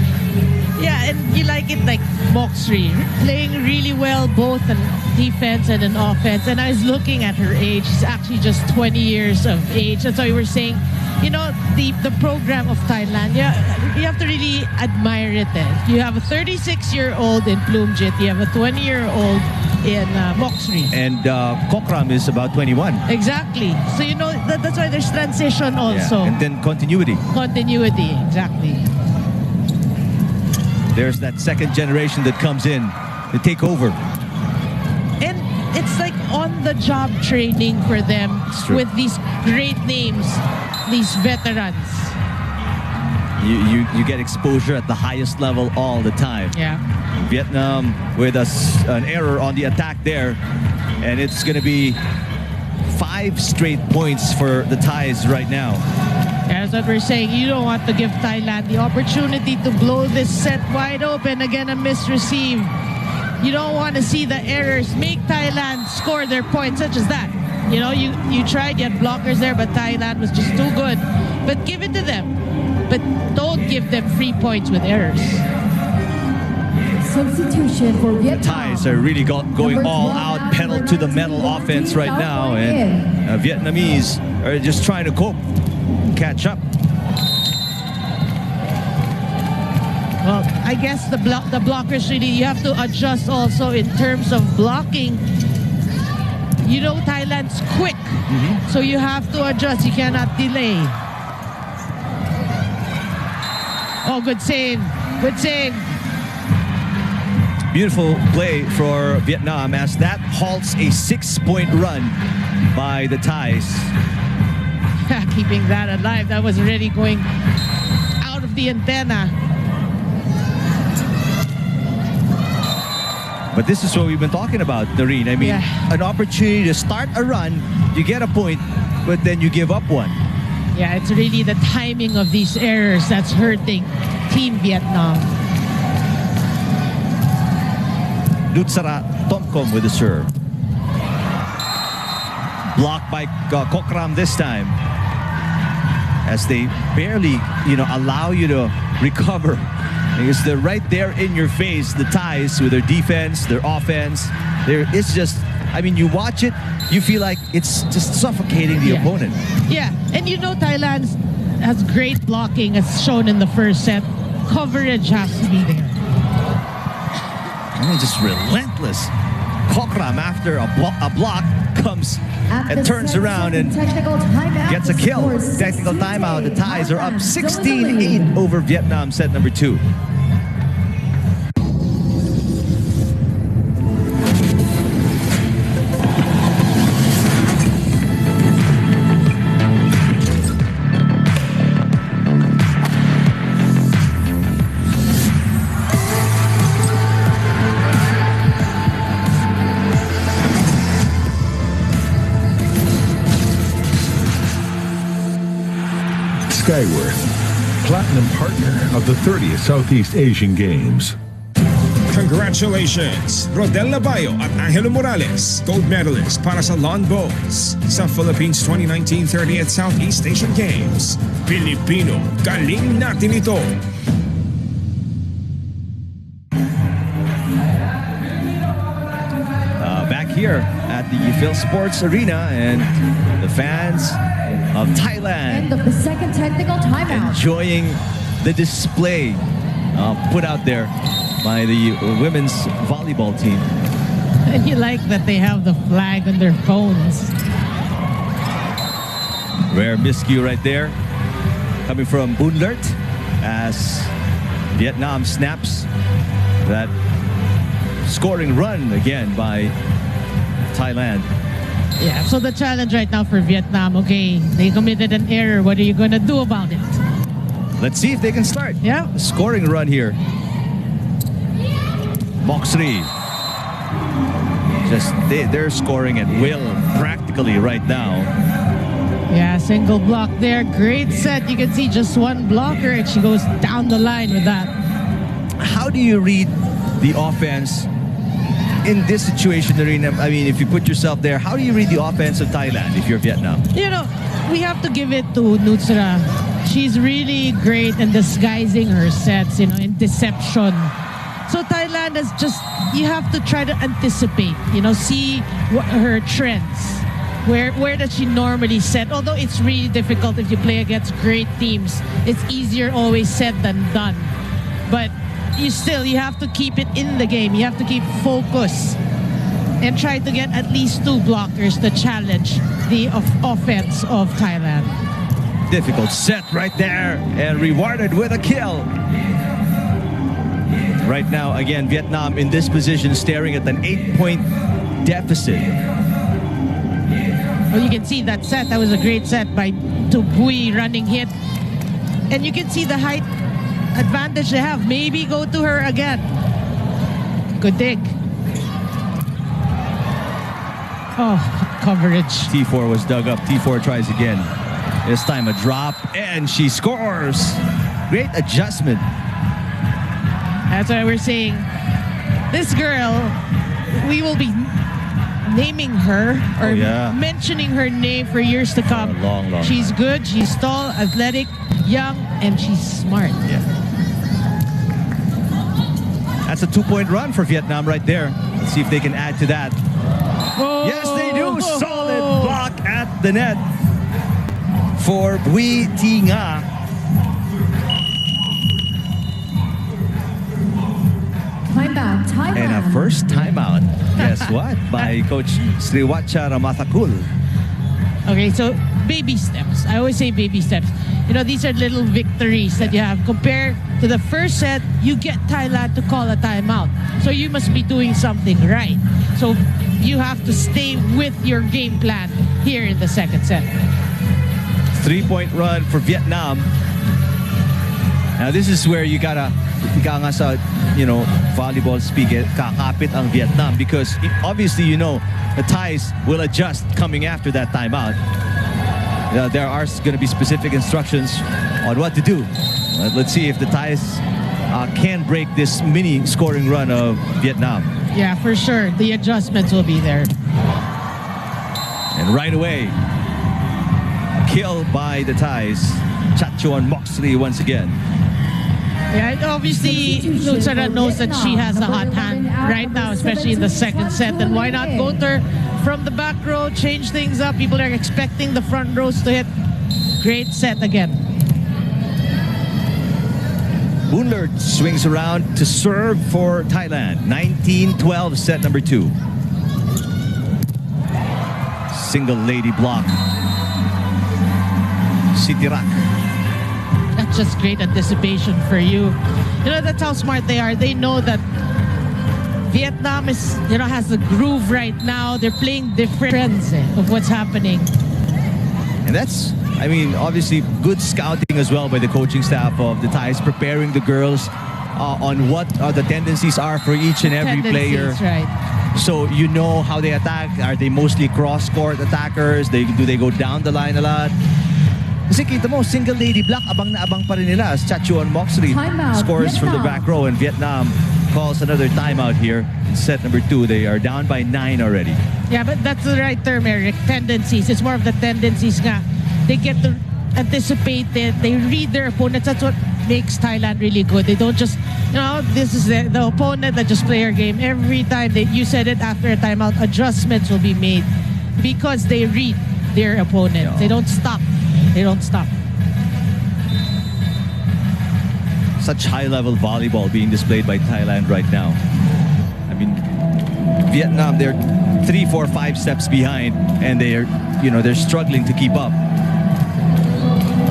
Yeah, and you like it like Moxrey, playing really well both in defense and in offense. And I was looking at her age. She's actually just 20 years of age. That's why we were saying, the program of Thailand, you have to really admire it. You have a 36-year-old in Plumjit. You have a 20-year-old in Moxrey. And Kokram is about 21. Exactly. So, that's why there's transition also. Yeah. And then continuity. Continuity, exactly. There's that second generation that comes in to take over. And it's like on-the-job training for them with these great names, these veterans. You get exposure at the highest level all the time. Yeah. Vietnam with an error on the attack there, and it's going to be 5 straight points for the Thais right now. That's what we're saying. You don't want to give Thailand the opportunity to blow this set wide open. Again, a misreceive. You don't want to see the errors make Thailand score their points, such as that. You tried, you had blockers there, but Thailand was just too good. But give it to them. But don't give them free points with errors. Substitution for Vietnam. The Thais are really going all out, pedal to the metal offense right now, and Vietnamese are just trying to cope, catch up. Well, I guess the blockers really, you have to adjust also in terms of blocking. Thailand's quick, so you have to adjust. You cannot delay. Oh, good save. Good save. Beautiful play for Vietnam as that halts a 6-point run by the Thais. Keeping that alive. That was already going out of the antenna. But this is what we've been talking about, Noreen. I mean, an opportunity to start a run, you get a point, but then you give up one. Yeah, it's really the timing of these errors that's hurting Team Vietnam. Nutsara Tomkom with the serve. Blocked by Kokram this time, as they barely, allow you to recover. Because they're right there in your face, the Thais, with their defense, their offense. It's just, you watch it, you feel like it's just suffocating the opponent. Yeah, and Thailand has great blocking as shown in the first set. Coverage has to be there. And just relentless. Kokram, after a block, comes and turns around and gets a kill. Technical timeout. The Thais are up 16-8 over Vietnam, set number 2. Skyworth, Platinum Partner of the 30th Southeast Asian Games. Congratulations, Rodel Labayo at Angelo Morales, gold medalist para sa lawn bowls sa Philippines 2019 30th Southeast Asian Games. Pilipino, galing natin ito. Back here at the Phil Sports Arena, and the fans of Thailand End of the second technical timeout. enjoying the display put out there by the women's volleyball team. And you like that they have the flag on their phones. Rare miscue right there, coming from Bunlert, as Vietnam snaps that scoring run again by Thailand. Yeah, so the challenge right now for Vietnam, okay, they committed an error. What are you going to do about it? Let's see if they can start. Yeah. Scoring run here. Moxley. Just they're scoring at will practically right now. Yeah, single block there. Great set. You can see just one blocker and she goes down the line with that. How do you read the offense in this situation, Arena? I mean, if you put yourself there, how do you read the offense of Thailand if you're Vietnam? You know, we have to give it to Nutsra. She's really great in disguising her sets, you know, in deception. So Thailand is just, you have to try to anticipate, you know, see what her trends. Where does she normally set? Although it's really difficult if you play against great teams. It's easier always said than done. But you have to keep it in the game. You have to keep focus and try to get at least 2 blockers to challenge the offense of Thailand. Difficult set right there and rewarded with a kill. Right now, again, Vietnam in this position staring at an 8-point deficit. Well, you can see that set. That was a great set by Tubui running hit. And you can see the height advantage they have. Maybe go to her again. Good dig. Oh, coverage. T4 was dug up. T4 tries again. This time a drop, and she scores. Great adjustment. That's why we're saying this girl, we will be naming her or mentioning her name for years to come. Long. She's good, she's tall, athletic, young, and she's smart. Yeah. That's a 2-point run for Vietnam right there. Let's see if they can add to that. Oh, Yes, they do. Solid block at the net for Bui Thi Nga. Timeout, Thailand. And a first timeout. Guess what? By Coach Sriwacha Ramathakul. Okay, so baby steps. I always say baby steps. You know, these are little victories that you have. Compared to the first set, you get Thailand to call a timeout. So you must be doing something right. So you have to stay with your game plan here in the second set. 3-point run for Vietnam. Now this is where you gotta nga sa, volleyball speak, kakapit ang Vietnam, because obviously, the Thais will adjust coming after that timeout. There are going to be specific instructions on what to do. Let's see if the Thais can break this mini scoring run of Vietnam. Yeah, for sure. The adjustments will be there. And right away, kill by the Thais. Chachuan Moxley once again. Yeah, obviously, Nutsara knows that she has a hot hand right now, especially in the second set. And why not go to her from the back row, change things up? People are expecting the front rows to hit. Great set again. Boonler swings around to serve for Thailand. 19-12, set number 2. Single lady block. Sitirak. That's just great anticipation for you. That's how smart they are. They know that Vietnam is, has the groove right now. They're playing different trends of what's happening. And that's, obviously good scouting as well by the coaching staff of the Thais, preparing the girls on what the tendencies are for each and every player. Right. So you know how they attack. Are they mostly cross-court attackers? Do they go down the line a lot? Kasi kita mo, single lady block, abang na abang pa rin nila as Chachuan Moxley scores from the back row, and Vietnam calls another timeout here in set number 2. They are down by 9 already. Yeah, but that's the right term, Eric. Tendencies. It's more of the tendencies nga. They get to anticipate it. They read their opponents. That's what makes Thailand really good. They don't just, this is the opponent that just play their game. Every time you said it after a timeout, adjustments will be made because they read their opponent. Yeah. They don't stop. They don't stop. Such high-level volleyball being displayed by Thailand right now. Vietnam, they're 3, 4, 5 steps behind, and they're struggling to keep up.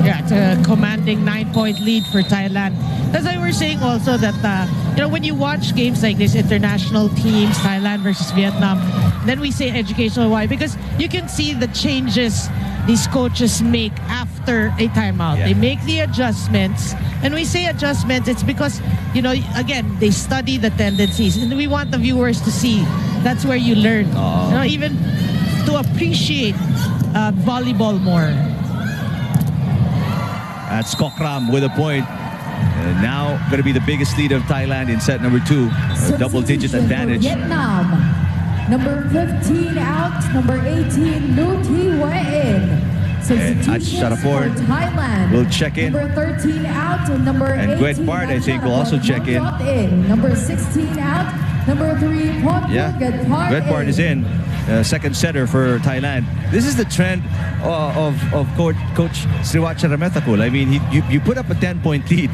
Yeah, it's a commanding 9-point lead for Thailand. That's why we're saying also that, when you watch games like this, international teams, Thailand versus Vietnam, then we say educational. Why? Because you can see the changes these coaches make after a timeout. They make the adjustments. And we say adjustments, it's because, again, they study the tendencies. And we want the viewers to see that's where you learn. Even to appreciate volleyball more. That's Kokram with a point. Now going to be the biggest lead of Thailand in set number 2. A double-digit advantage. Vietnam. Number 15 out, number 18, Lu Thi Wei. And Sharaport will check in. Number 13 out, and number 18. And Gwet Bart, I think, will also check in. Number 16 out, number 3, Gwet Bart is in. Second setter for Thailand. This is the trend of Coach Sriwacha Rametakul. I mean, you put up a 10-point lead.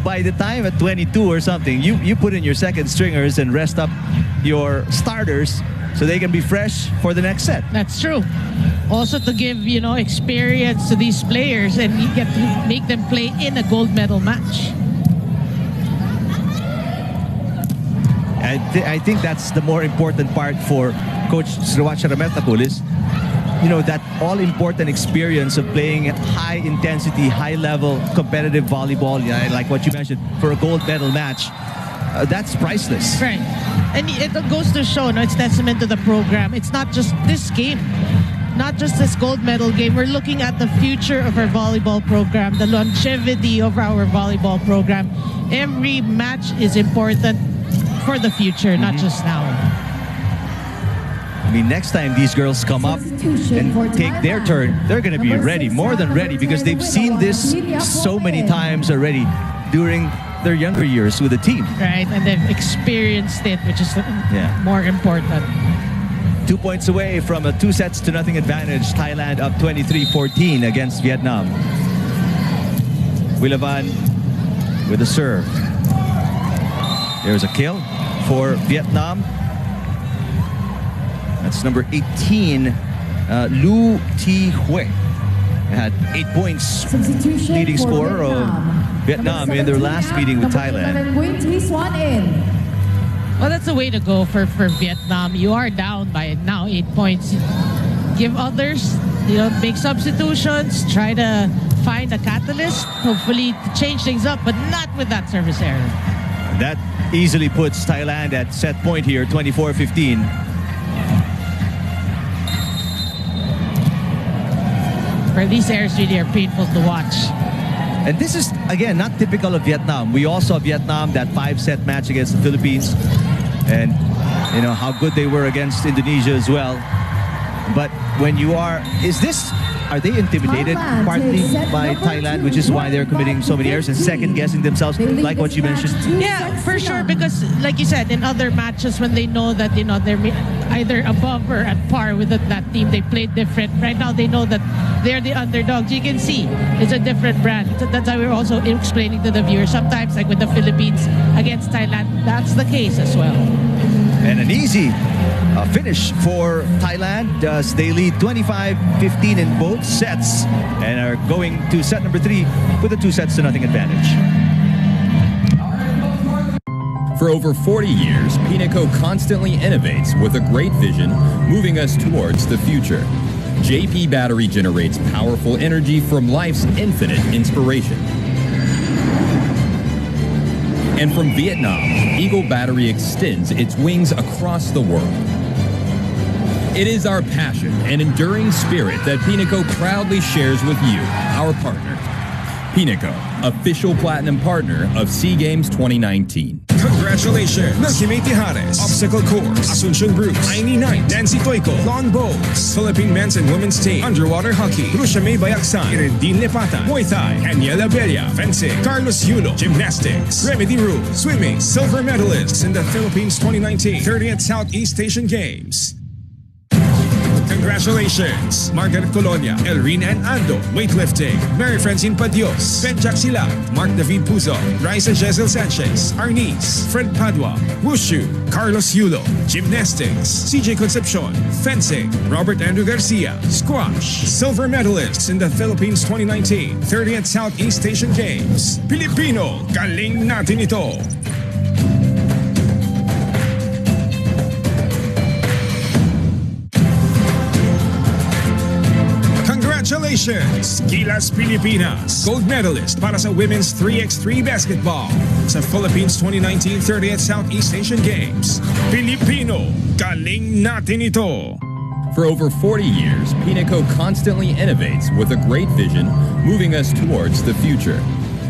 By the time at 22 or something, you put in your second stringers and rest up your starters so they can be fresh for the next set. That's true. Also to give, experience to these players, and you get to make them play in a gold medal match. I think that's the more important part for Coach Sriwacha Rametakul is, that all-important experience of playing high-intensity, high-level competitive volleyball, like what you mentioned, for a gold medal match. That's priceless. Right. And it goes to show, it's testament to the program. It's not just this game, not just this gold medal game. We're looking at the future of our volleyball program, the longevity of our volleyball program. Every match is important for the future, not just now. I mean, next time these girls come up and take their turn, they're going to be ready, more than ready, because they've seen this so many times already during their younger years with the team. Right, and they've experienced it, which is more important. 2 points away from a 2-0 advantage. Thailand up 23-14 against Vietnam. Wilavan with a serve. There's a kill for Vietnam. That's number 18, Lu Thi Wei. Had 8 points, leading scorer of Vietnam in their last meeting with Thailand. Well, that's the way to go for Vietnam. You are down by now 8 points. Give others, make substitutions, try to find a catalyst, hopefully to change things up, but not with that service error. That easily puts Thailand at set point here, 24-15. Where these errors really are painful to watch. And this is, again, not typical of Vietnam. We all saw Vietnam, that 5-set match against the Philippines. And, how good they were against Indonesia as well. But when you are... Are they intimidated partly by Thailand, which is why they're committing so many errors and second-guessing themselves, like what you mentioned? Yeah, for sure, because like you said, in other matches when they know that, they're either above or at par with that team, they played different. Right now, they know that they're the underdogs. You can see it's a different brand. That's why we're also explaining to the viewers. Sometimes, like with the Philippines against Thailand, that's the case as well. And an easy finish for Thailand as they lead 25-15 in both sets and are going to set number 3 with a 2-0 advantage. For over 40 years, Pinaco constantly innovates with a great vision, moving us towards the future. JP Battery generates powerful energy from life's infinite inspiration. And from Vietnam, Eagle Battery extends its wings across the world. It is our passion and enduring spirit that Pinaco proudly shares with you, our partner. Pinaco, official platinum partner of SEA Games 2019. Congratulations! Nagsimay Tijares, Obstacle Course, Asuncion Bruce, Aini Knight, Nancy Toico, Lawn Bowls, Philippine Men's and Women's Team, Underwater Hockey, Rusha May Bayaksan, Irendin Lepata, Muay Thai, Daniela Belia, Fencing, Carlos Yulo, Gymnastics, Remedy Rules, Swimming, Silver Medalists in the Philippines 2019 30th Southeast Asian Games. Congratulations! Margaret Colonia, Elrina and Ando, weightlifting. Mary Francine Padios, Benjack Sila, Mark David Puzo, Raisa Jezel Sanchez, Arnice, Fred Padua, Wushu, Carlos Yulo, gymnastics, CJ Concepcion, fencing, Robert Andrew Garcia, squash, silver medalists in the Philippines 2019 30th Southeast Asian Games. Pilipino, galing natin ito! Congratulations! Gilas Pilipinas, gold medalist para sa Women's 3x3 Basketball sa Philippines 2019 30th Southeast Asian Games. Pilipino, galing natin ito! For over 40 years, Pinico constantly innovates with a great vision, moving us towards the future.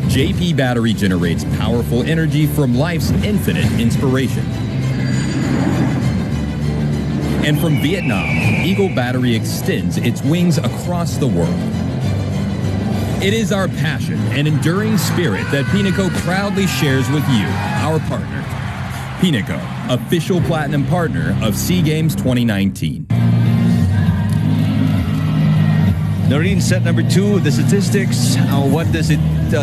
JP Battery generates powerful energy from life's infinite inspiration. And from Vietnam, Eagle Battery extends its wings across the world. It is our passion and enduring spirit that Pinico proudly shares with you, our partner. Pinico, official platinum partner of SEA Games 2019. Noreen, set number 2, the statistics, what does it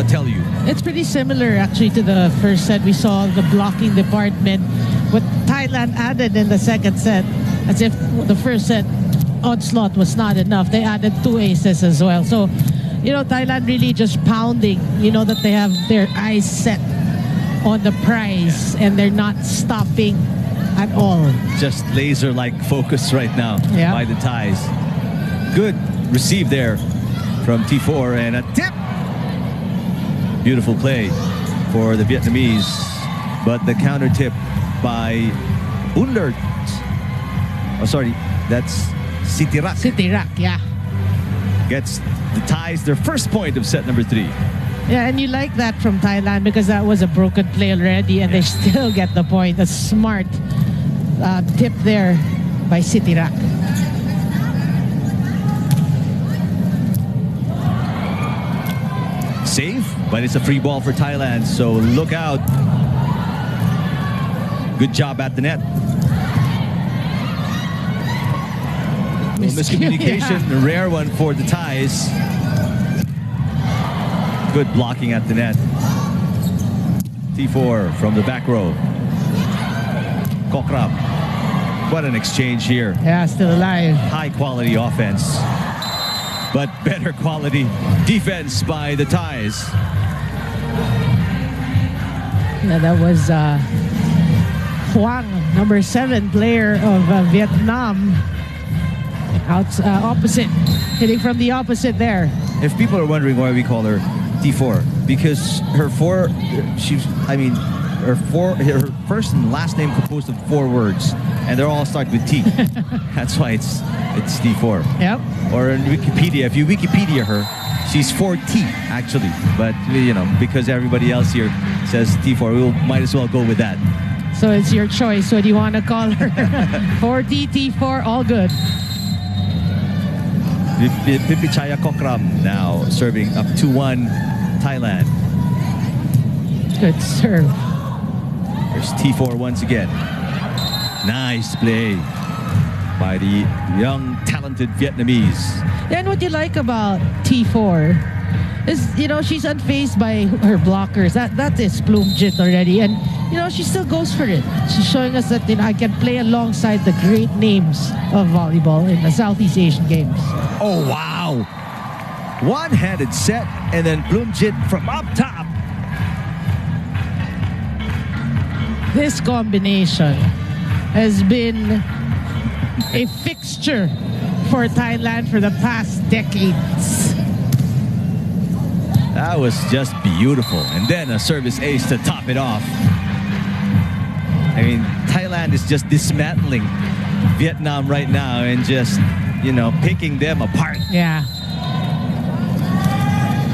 tell you? It's pretty similar actually to the first set. We saw the blocking department. What Thailand added in the second set, as if the first set onslaught was not enough, they added 2 aces as well. So, Thailand really just pounding, that they have their eyes set on the prize and they're not stopping at all. Just laser-like focus right now by the Thais. Good receive there from T4 and a tip. Beautiful play for the Vietnamese, but the counter tip by Unlert. Oh, sorry, that's Sitirak. Sitirak, yeah. Gets the Thais their first point of set number 3. Yeah, and you like that from Thailand because that was a broken play already and they still get the point. A smart tip there by Sitirak. Save, but it's a free ball for Thailand, so look out. Good job at the net. Miscommunication, a rare one for the Thais. Good blocking at the net. T4 from the back row. Kokram. What an exchange here. Yeah, still alive. High quality offense, but better quality defense by the Thais. Yeah, that was Huang, number 7 player of Vietnam. Opposite, hitting from the opposite there. If people are wondering why we call her T4, because her first and last name composed of 4 words, and they're all start with T. That's why it's T4. Yep. Or in Wikipedia, if you Wikipedia her, she's 4T actually. But because everybody else here says T4, we might as well go with that. So it's your choice. What do you want to call her? 4T, T4, all good. Pipichaya Kokram now serving up 2-1 Thailand. Good serve. There's T4 once again. Nice play by the young, talented Vietnamese. And what you like about T4 is, she's unfazed by her blockers. That is Plumjit already. And, she still goes for it. She's showing us that, I can play alongside the great names of volleyball in the Southeast Asian Games. Oh, wow. One-handed set, and then Plumjit from up top. This combination has been a fixture for Thailand for the past decades. That was just beautiful. And then a service ace to top it off. I mean, Thailand is just dismantling Vietnam right now and just, picking them apart. Yeah.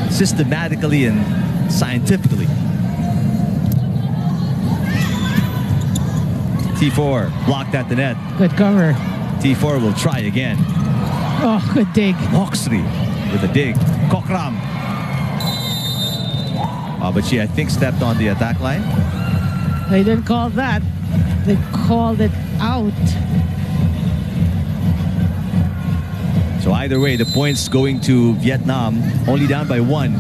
Systematically and scientifically. T4 blocked at the net. Good cover. T4 will try again. Oh, good dig. Moxley with a dig. Kokram. Oh, but she, I think, stepped on the attack line. They didn't call that. They called it out. So either way, the points going to Vietnam, only down by 1.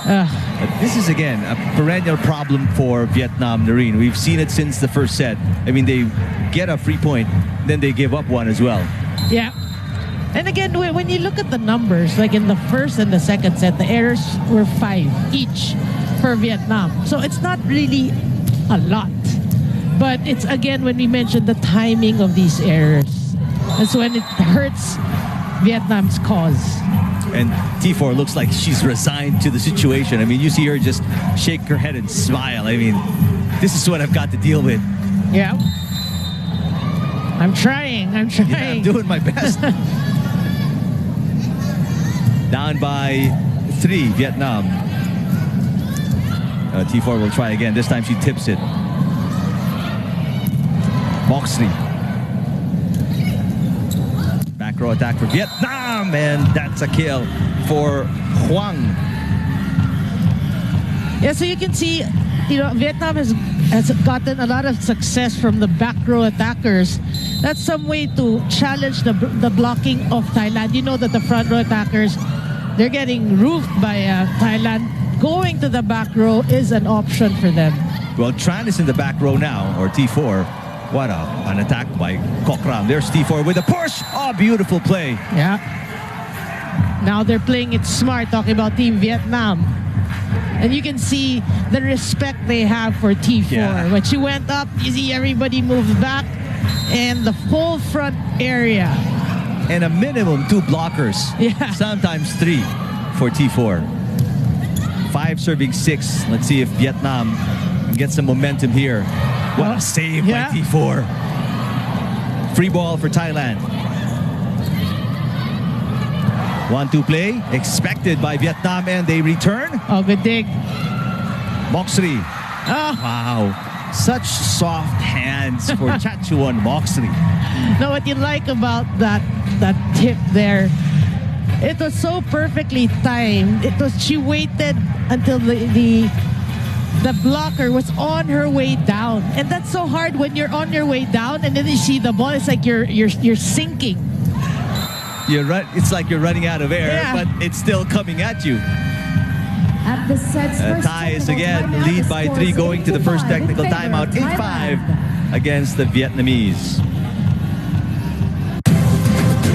But this is, again, a perennial problem for Vietnam, Noreen. We've seen it since the first set. I mean, they get a free point, then they give up one as well. Yeah. And again, when you look at the numbers, like in the first and the second set, the errors were 5 each for Vietnam. So it's not really a lot. But it's, again, when we mentioned the timing of these errors, that's when it hurts Vietnam's cause. And T4 looks like she's resigned to the situation. I mean, you see her just shake her head and smile. I mean, this is what I've got to deal with. Yeah. I'm trying. Yeah, I'm doing my best. Down by 3, Vietnam. T4 will try again. This time she tips it. Moxley. Back row attack for Vietnam, and that's a kill for Huang. Yeah, so you can see, Vietnam has gotten a lot of success from the back row attackers. That's some way to challenge the blocking of Thailand. You know that the front row attackers, they're getting roofed by Thailand. Going to the back row is an option for them. Well, Tran is in the back row now, or T4. What an attack by Kokram. There's T4 with a push. Oh, beautiful play. Yeah. Now they're playing it smart, talking about Team Vietnam. And you can see the respect they have for T4. Yeah. When she went up, you see everybody moved back. And the whole front area. And a minimum 2 blockers. Yeah. Sometimes 3 for T4. 5 serving 6. Let's see if Vietnam can get some momentum here. What a save by T4. Free ball for Thailand. 1-2 play expected by Vietnam, and they return. Oh, good dig. Moxley. Oh. Wow. Such soft hands for Chachuan Moxley. Now, what you like about that tip there, it was so perfectly timed. She waited until the blocker was on her way down, and that's so hard when you're on your way down and then you see the ball. It's like you're sinking. It's like you're running out of air, but it's still coming at you. At the set's first Ties technical again, timeout, lead the by score 3 is going to the first 8-5 technical in favor timeout. of 8-5 Thailand. against the Vietnamese.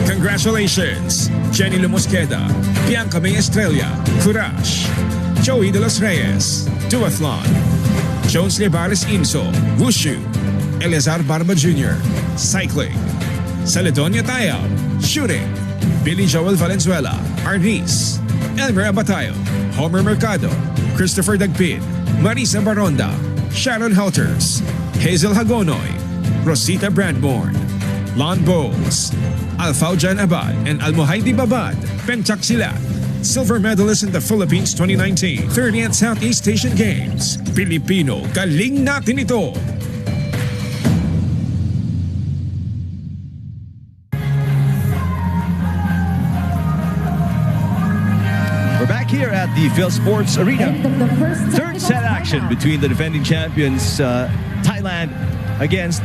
Congratulations, Jenny Lumusqueda, Bianca May Estrella, Courage, Joey De Los Reyes, Duathlon, Jones Lebares Inso, Wushu, Eleazar Barba Jr., Cycling, Celedonia Tayao, Shooting, Billy Joel Valenzuela, Arnis, Elmer Abatayo, Homer Mercado, Christopher Dagpin, Marisa Baronda, Sharon Helters, Hazel Hagonoy, Rosita Brandborn, Lon Bowles, Alfaujan Abad, and Almohaidi Babad, Pentaxilat, silver medalist in the Philippines 2019 30th Southeast Asian Games. Pilipino, galing natin ito! We're back here at the Phil Sports Arena. End of the first Third set technical action timeout. between the defending champions, Thailand against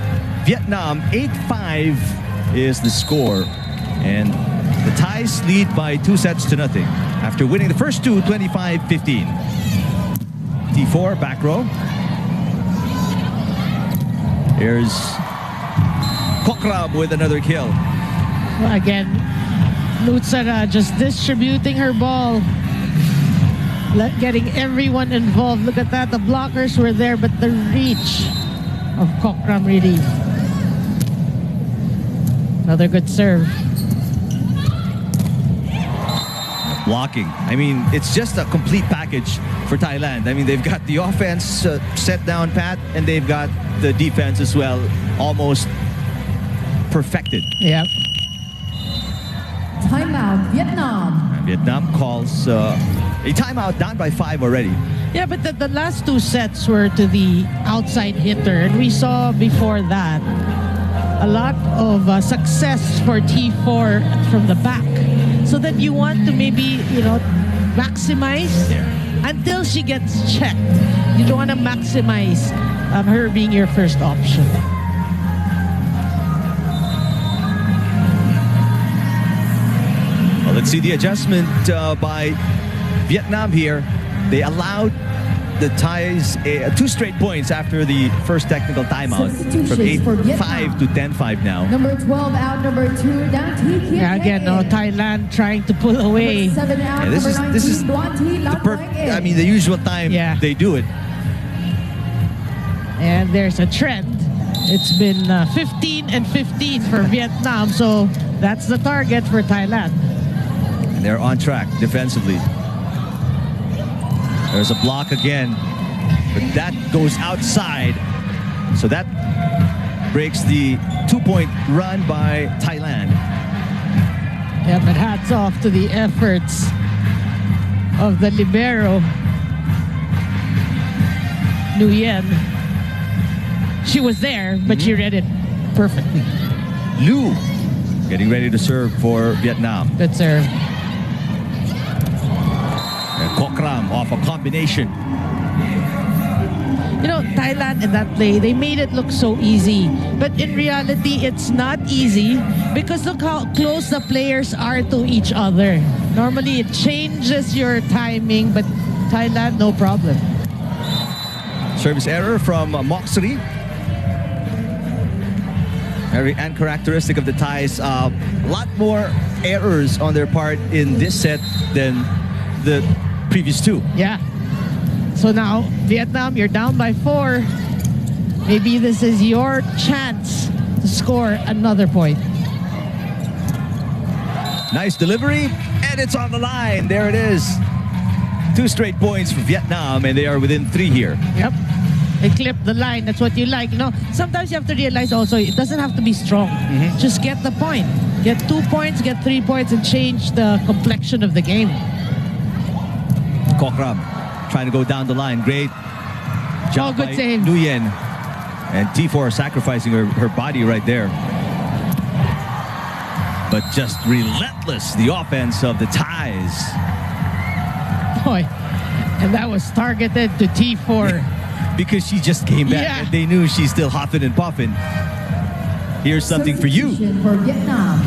Vietnam. 8-5 is the score. And the Thais lead by 2-0 after winning the first two, 25-15. T4, back row. Here's Kokram with another kill. Well, again, Nutsara just distributing her ball, getting everyone involved. Look at that. The blockers were there, but the reach of Kokram really. Another good serve. Blocking. I mean, it's just a complete package for Thailand. I mean, they've got the offense set down pat, and they've got the defense as well, almost perfected. Yep. Timeout, Vietnam. Vietnam calls a timeout, down by 5 already. Yeah, but the last 2 sets were to the outside hitter, and we saw before that a lot of success for T4 from the back. So that you want to maybe, maximize until she gets checked. You don't want to maximize her being your first option. But see the adjustment by Vietnam here. They allowed the Thais 2 straight points after the first technical timeout from 8-5 to 10-5 now. Number 12 out, number 2 down to Yeah, again, Thailand trying to pull away. 7 out, This number is 19, the usual time they do it. And there's a trend. It's been 15 and 15 for Vietnam, so that's the target for Thailand. And they're on track defensively. There's a block again, but that goes outside. So that breaks the 2-point run by Thailand. Yeah, but hats off to the efforts of the libero, Nguyen. She was there, but she read it perfectly. Liu getting ready to serve for Vietnam. Good serve. Kokram off a combination. You know, Thailand in that play, they made it look so easy. But in reality, it's not easy because look how close the players are to each other. Normally, it changes your timing, but Thailand, no problem. Service error from Moxley. Very uncharacteristic of the Thais. A lot more errors on their part in this set than the previous 2. Yeah. So now, Vietnam, you're down by 4. Maybe this is your chance to score another point. Nice delivery, and it's on the line. There it is. 2 straight points for Vietnam, and they are within 3 here. Yep. They clip the line. That's what you like. You know, sometimes you have to realize also, it doesn't have to be strong. Just get the point. Get 2 points, get 3 points, and change the complexion of the game. Kokram trying to go down the line. Great job good by save. Nguyen. And T4 sacrificing her body right there. But just relentless, the offense of the Thais. Boy, and that was targeted to T4. Because she just came back and they knew she's still huffing and puffing. Here's something for you. For Vietnam.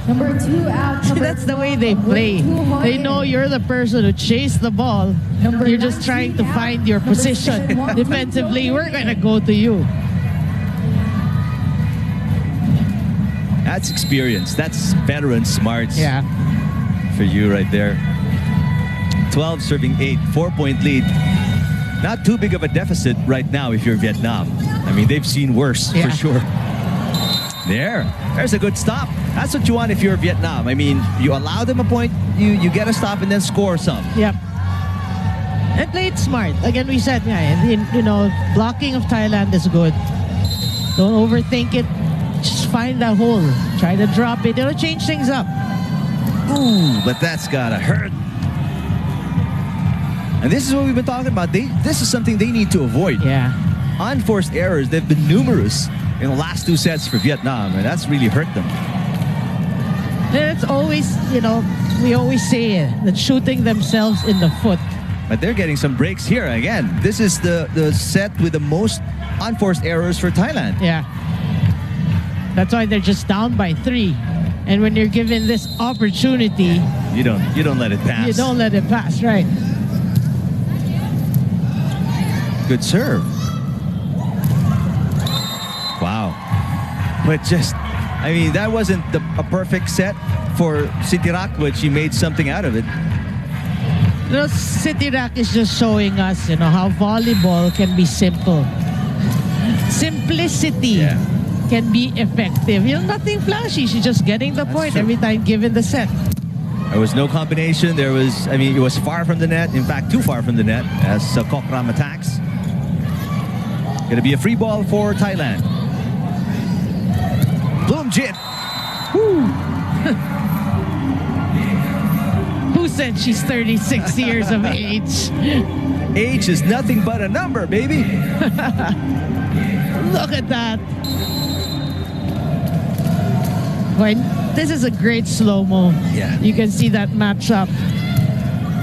Number 2 out. See, that's the way they play. They know you're the person who chased the ball. You're just trying to find your position. Defensively, we're going to go to you. That's experience. That's veteran smarts. Yeah. For you right there. 12 serving 8. 4-point lead. Not too big of a deficit right now if you're Vietnam. I mean, they've seen worse for sure. There's a good stop. That's what you want if you're Vietnam. I mean, you allow them a point, you get a stop and then score some. Yep. And play it smart. Again, we said, you know, blocking of Thailand is good. Don't overthink it. Just find a hole. Try to drop it. It'll change things up. Ooh, but that's gotta hurt. And this is what we've been talking about. This is something they need to avoid. Yeah. Unforced errors, they've been numerous in the last 2 sets for Vietnam, and that's really hurt them. And it's always, you know, we always say it, that shooting themselves in the foot. But they're getting some breaks here. Again, this is the set with the most unforced errors for Thailand. Yeah. That's why they're just down by 3. And when you're given this opportunity, you don't let it pass. You don't let it pass, right? Good serve. Wow. But just, I mean, that wasn't a perfect set for Sitirak, but she made something out of it. You know, Sitirak is just showing us, you know, how volleyball can be simple. Simplicity can be effective. You know, nothing flashy. She's just getting the point every time given the set. There was no combination. There was, I mean, it was far from the net. In fact, too far from the net as Kokram attacks. Gonna be a free ball for Thailand. Bloomjit. Who said she's 36 years of age? Age is nothing but a number, baby. Look at that. When this is a great slow-mo. Yeah. You can see that matchup.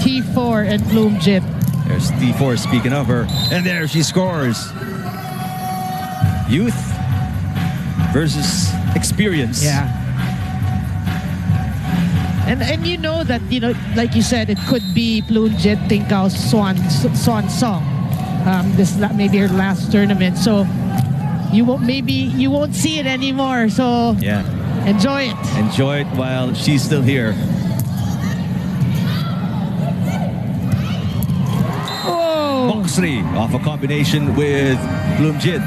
T4 and Bloomjit. There's T4 speaking of her. And there she scores. Youth versus experience. Yeah. And you know that, like you said, it could be Plunjit Tingkao's swan song. This maybe her last tournament. So you won't see it anymore. So yeah, enjoy it. Enjoy it while she's still here. Moxley off a combination with Plunjit.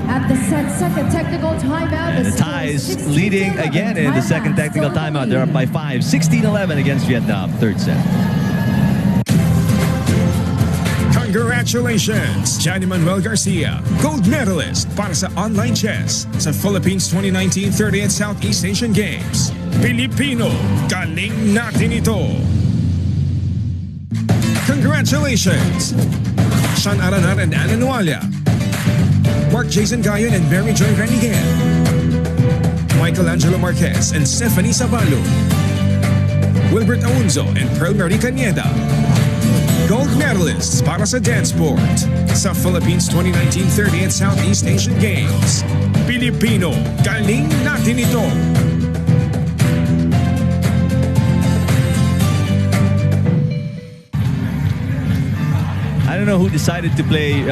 At the second technical timeout, And the Thais leading again in the second technical timeout. They're up by 5, 16-11 against Vietnam, third set. Congratulations, Johnny Manuel Garcia, gold medalist para sa online chess sa Philippines 2019 30th Southeast Asian Games. Pilipino, galing natin ito. Congratulations, Sean Aranar and Ana Nualia, Mark Jason Gayon and Mary Joy Renigan, Michelangelo Marquez and Stephanie Sabalo, Wilbert Aunzo and Pearl Marie Cañeda. Gold medalists para sa dance sport sa Philippines 2019 30th Southeast Asian Games. Pilipino, galing natin ito. I don't know who decided to play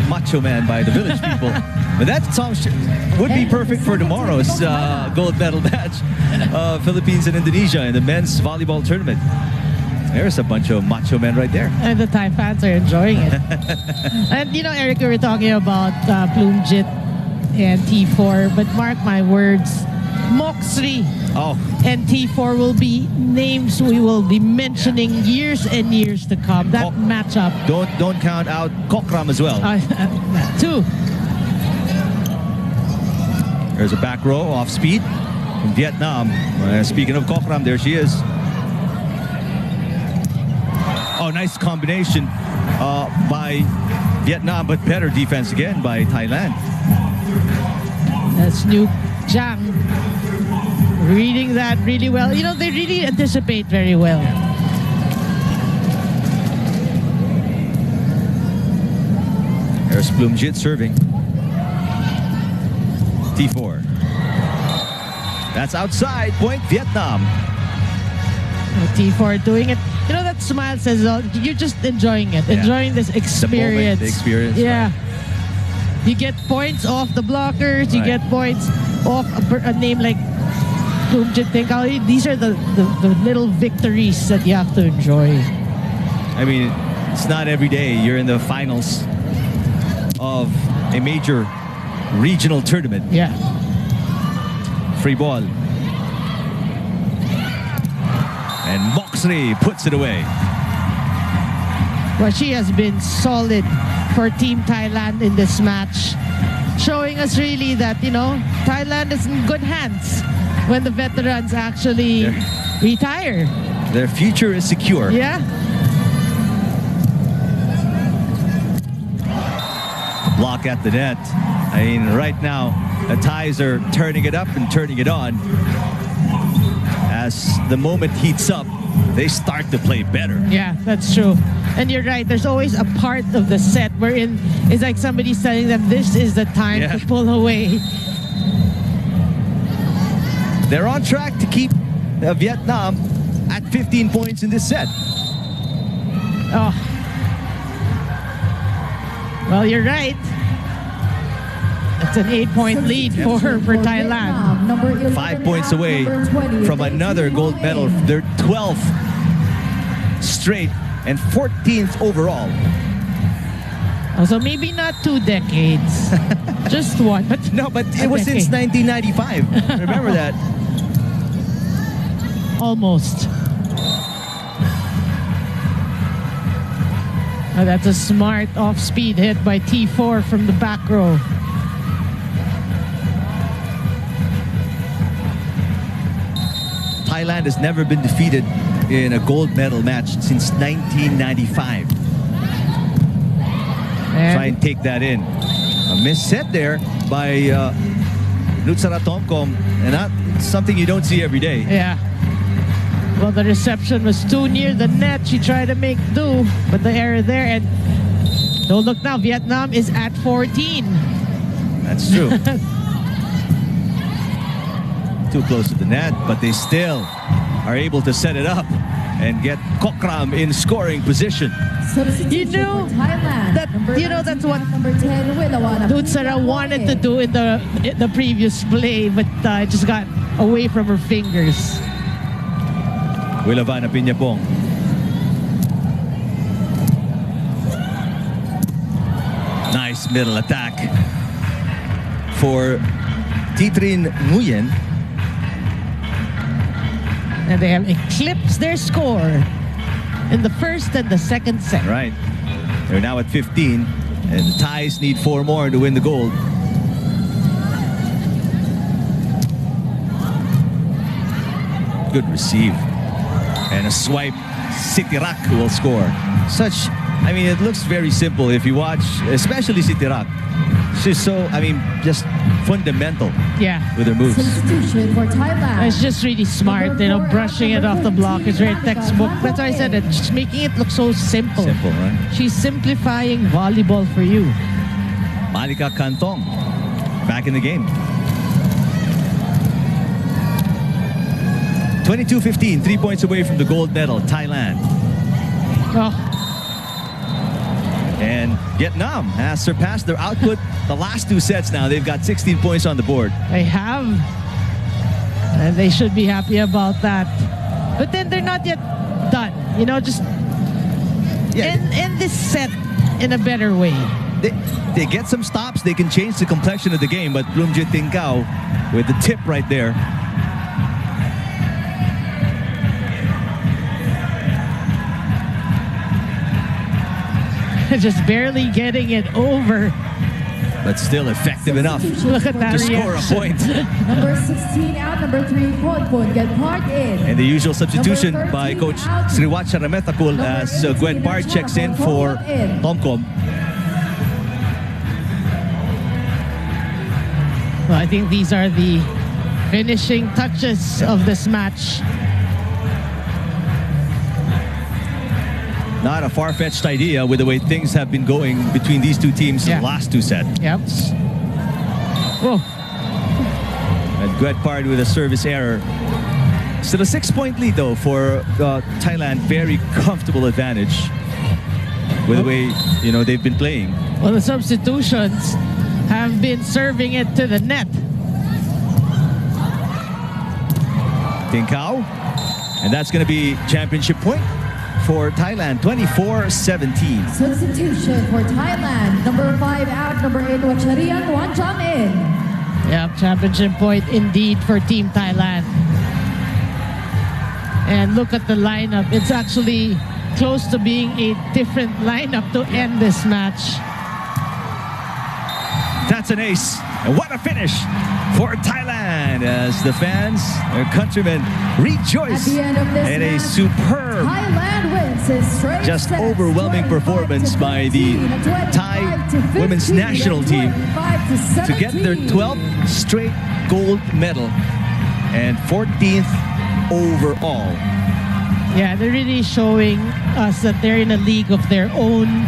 Macho Man by the Village People, but that song would be perfect for tomorrow's gold medal match, Philippines and Indonesia in the men's volleyball tournament. There's a bunch of macho men right there. And the Thai fans are enjoying it. And Eric, we were talking about Plunjit and T4, but mark my words, Moxley and T4 will be names we will be mentioning years and years to come. That matchup. Don't count out Kokram as well. Two. There's a back row off speed from Vietnam. Speaking of Kokram, there she is. Oh, nice combination by Vietnam, but better defense again by Thailand. That's New Jang reading that really well. They really anticipate very well. There's Plunjit serving. T4. That's outside. Point Vietnam. T4 doing it. That smile says you're just enjoying it, enjoying this experience. The experience. Yeah. Right. You get points off the blockers. You get points off a name like Plunjit Tingkao. These are the little victories that you have to enjoy. I mean, it's not every day you're in the finals of a major regional tournament. Yeah. Free ball. And Moxley puts it away. Well, she has been solid for Team Thailand in this match, showing us really that, Thailand is in good hands when the veterans actually retire. Their future is secure. Yeah. Block at the net. I mean, right now, the Thais are turning it up and turning it on. As the moment heats up, they start to play better. Yeah, that's true. And you're right, there's always a part of the set wherein it's like somebody's telling them this is the time to pull away. They're on track to keep Vietnam at 15 points in this set. Oh. Well, you're right. It's an 8-point lead for Thailand. 5 points away from another gold medal. Their 12th straight and 14th overall. So maybe not 2 decades, just one. But no, but it was since 1995. Remember that? Almost. Oh, that's a smart off-speed hit by T4 from the back row. Thailand has never been defeated in a gold medal match since 1995. Try and take that in. A miss set there by Nutsara Tomkom, and that's something you don't see every day. Yeah. Well, the reception was too near the net. She tried to make do, but the error there. And don't look now, Vietnam is at 14. That's true. too close to the net, but they still are able to set it up and get Kokram in scoring position. You know that's what Dutsara wanted to do in the previous play, but it just got away from her fingers. Wilavana Piñapong. Nice middle attack for Titrin Nguyen. And they have eclipsed their score in the first and the second set. Right. They're now at 15, and the Thais need 4 more to win the gold. Good receive. And a swipe. Sitirak will score. It looks very simple if you watch, especially Sitirak. She's so, just fundamental with her moves. Substitution for Thailand. It's just really smart, brushing it off the block is very textbook. That's why I said it, just making it look so simple. Simple, right? She's simplifying volleyball for you. Malika Kantong, back in the game. 22-15, 3 points away from the gold medal, Thailand. Oh. And Vietnam has surpassed their output the last 2 sets now. They've got 16 points on the board. They have. And they should be happy about that. But then they're not yet done. Just end this set in a better way. They get some stops. They can change the complexion of the game. But Bloomjit Tincao with the tip right there. Just barely getting it over. But still effective enough Look at that to score a point. Number 16 out, number 3, Ponpon get part in. And the usual substitution by Coach Sriwacha Rametakul as Gwen Park checks in for Tomcom. Well, I think these are the finishing touches of this match. Not a far-fetched idea with the way things have been going between these two teams in the last 2 sets. Yep. Whoa. And Guetpard with a service error. Still a 6-point lead though for Thailand. Very comfortable advantage with the way they've been playing. Well, the substitutions have been serving it to the net. Tincao. And that's going to be championship point for Thailand, 24-17. Substitution for Thailand. Number 5 out, number 8, Wacharian Wanjam in. Yeah, championship point indeed for Team Thailand. And look at the lineup. It's actually close to being a different lineup to end this match. That's an ace. And what a finish for Thailand as the fans, their countrymen, rejoice in a superb, just overwhelming performance by the Thai women's national team to get their 12th straight gold medal and 14th overall. Yeah, they're really showing us that they're in a league of their own.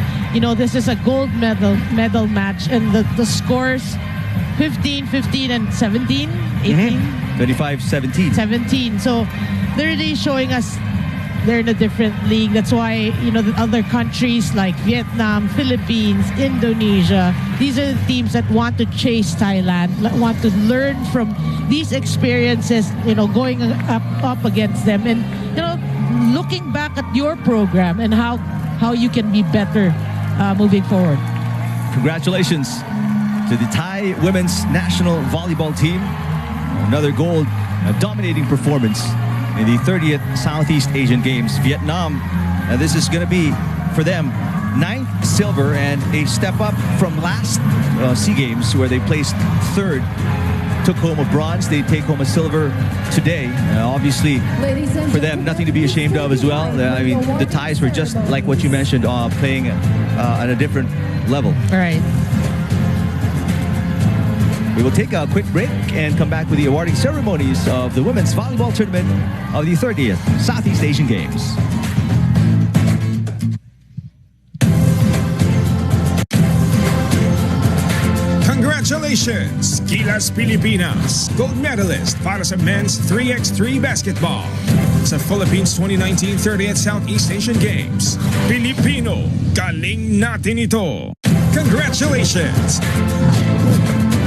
This is a gold medal match, and the scores 15, 15, and 17, 18? 25, 17. 17. So they're really showing us they're in a different league. That's why, the other countries like Vietnam, Philippines, Indonesia, these are the teams that want to chase Thailand, want to learn from these experiences, going up against them. And, looking back at your program and how you can be better moving forward. Congratulations to the Thai women's national volleyball team. Another gold, a dominating performance in the 30th Southeast Asian Games. Vietnam, this is going to be for them 9th silver and a step up from last SEA Games where they placed 3rd. Took home a bronze. They take home a silver today. Obviously, for them, nothing to be ashamed of as well. The Thais were just like what you mentioned, playing at a different level. All right. We will take a quick break and come back with the awarding ceremonies of the women's volleyball tournament of the 30th Southeast Asian Games. Congratulations, Gilas Pilipinas, gold medalist para sa men's 3x3 basketball sa Philippines 2019 30th Southeast Asian Games. Pilipino, galing natin ito. Congratulations,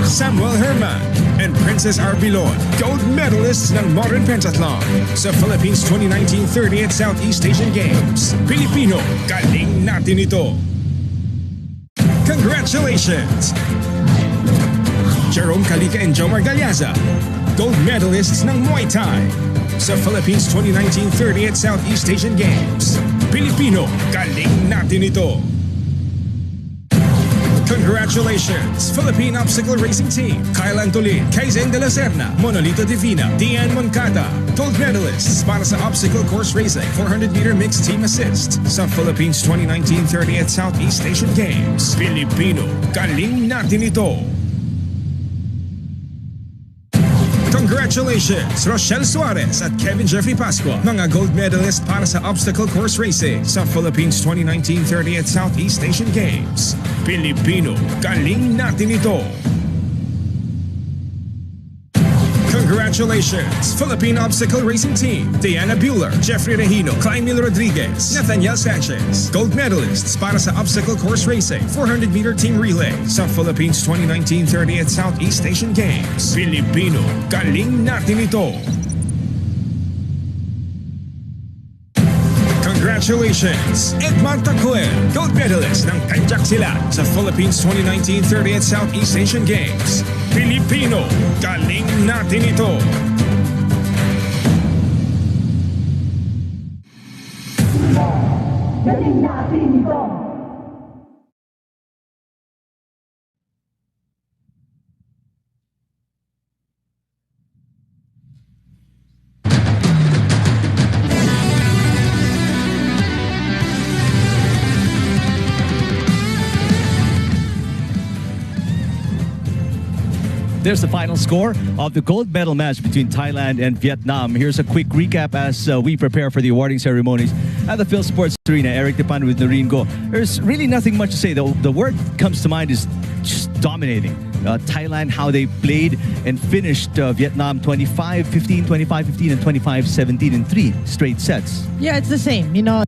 Samuel Herman and Princess Arbilon, gold medalists ng modern pentathlon sa Philippines 2019 30th Southeast Asian Games. Pilipino, galing natin ito. Congratulations, Jerome Calica and Jomar Galyaza, gold medalists ng Muay Thai sa Philippines 2019 30th Southeast Asian Games. Pilipino, galing natin ito. Congratulations, Philippine Obstacle Racing Team, Kyle Antolin, Kaizen de la Serna, Monolito Divina, Dian Moncada, gold medalists para sa Obstacle Course Racing 400-meter mixed team assist sa Philippines 2019 30th Southeast Asian Games. Pilipino, galing natin ito. Congratulations, Rochelle Suarez at Kevin Jeffrey Pascua, mga gold medalists para sa Obstacle Course Racing sa Philippines 2019 30th Southeast Asian Games. Pilipino, galing natin ito. Congratulations, Philippine Obstacle Racing Team, Diana Bueller, Jeffrey Regino, Clymil Rodriguez, Nathaniel Sanchez, gold medalists para sa Obstacle Course Racing 400-meter team relay sa Philippines 2019 30th Southeast Asian Games. Pilipino, galing natin ito. Congratulations, Edmond Tacuel, gold medalist ng Kanjak sila sa Philippines 2019 30th Southeast Asian Games. Pilipino, galing natin ito. Galing natin ito. There's the final score of the gold medal match between Thailand and Vietnam. Here's a quick recap as we prepare for the awarding ceremonies at the Phil Sports Arena. Eric Depan with Noreen Go. There's really nothing much to say. The word comes to mind is just dominating. Thailand, how they played and finished Vietnam 25-15, 25-15, and 25-17 in 3 straight sets. Yeah, it's the same. You know,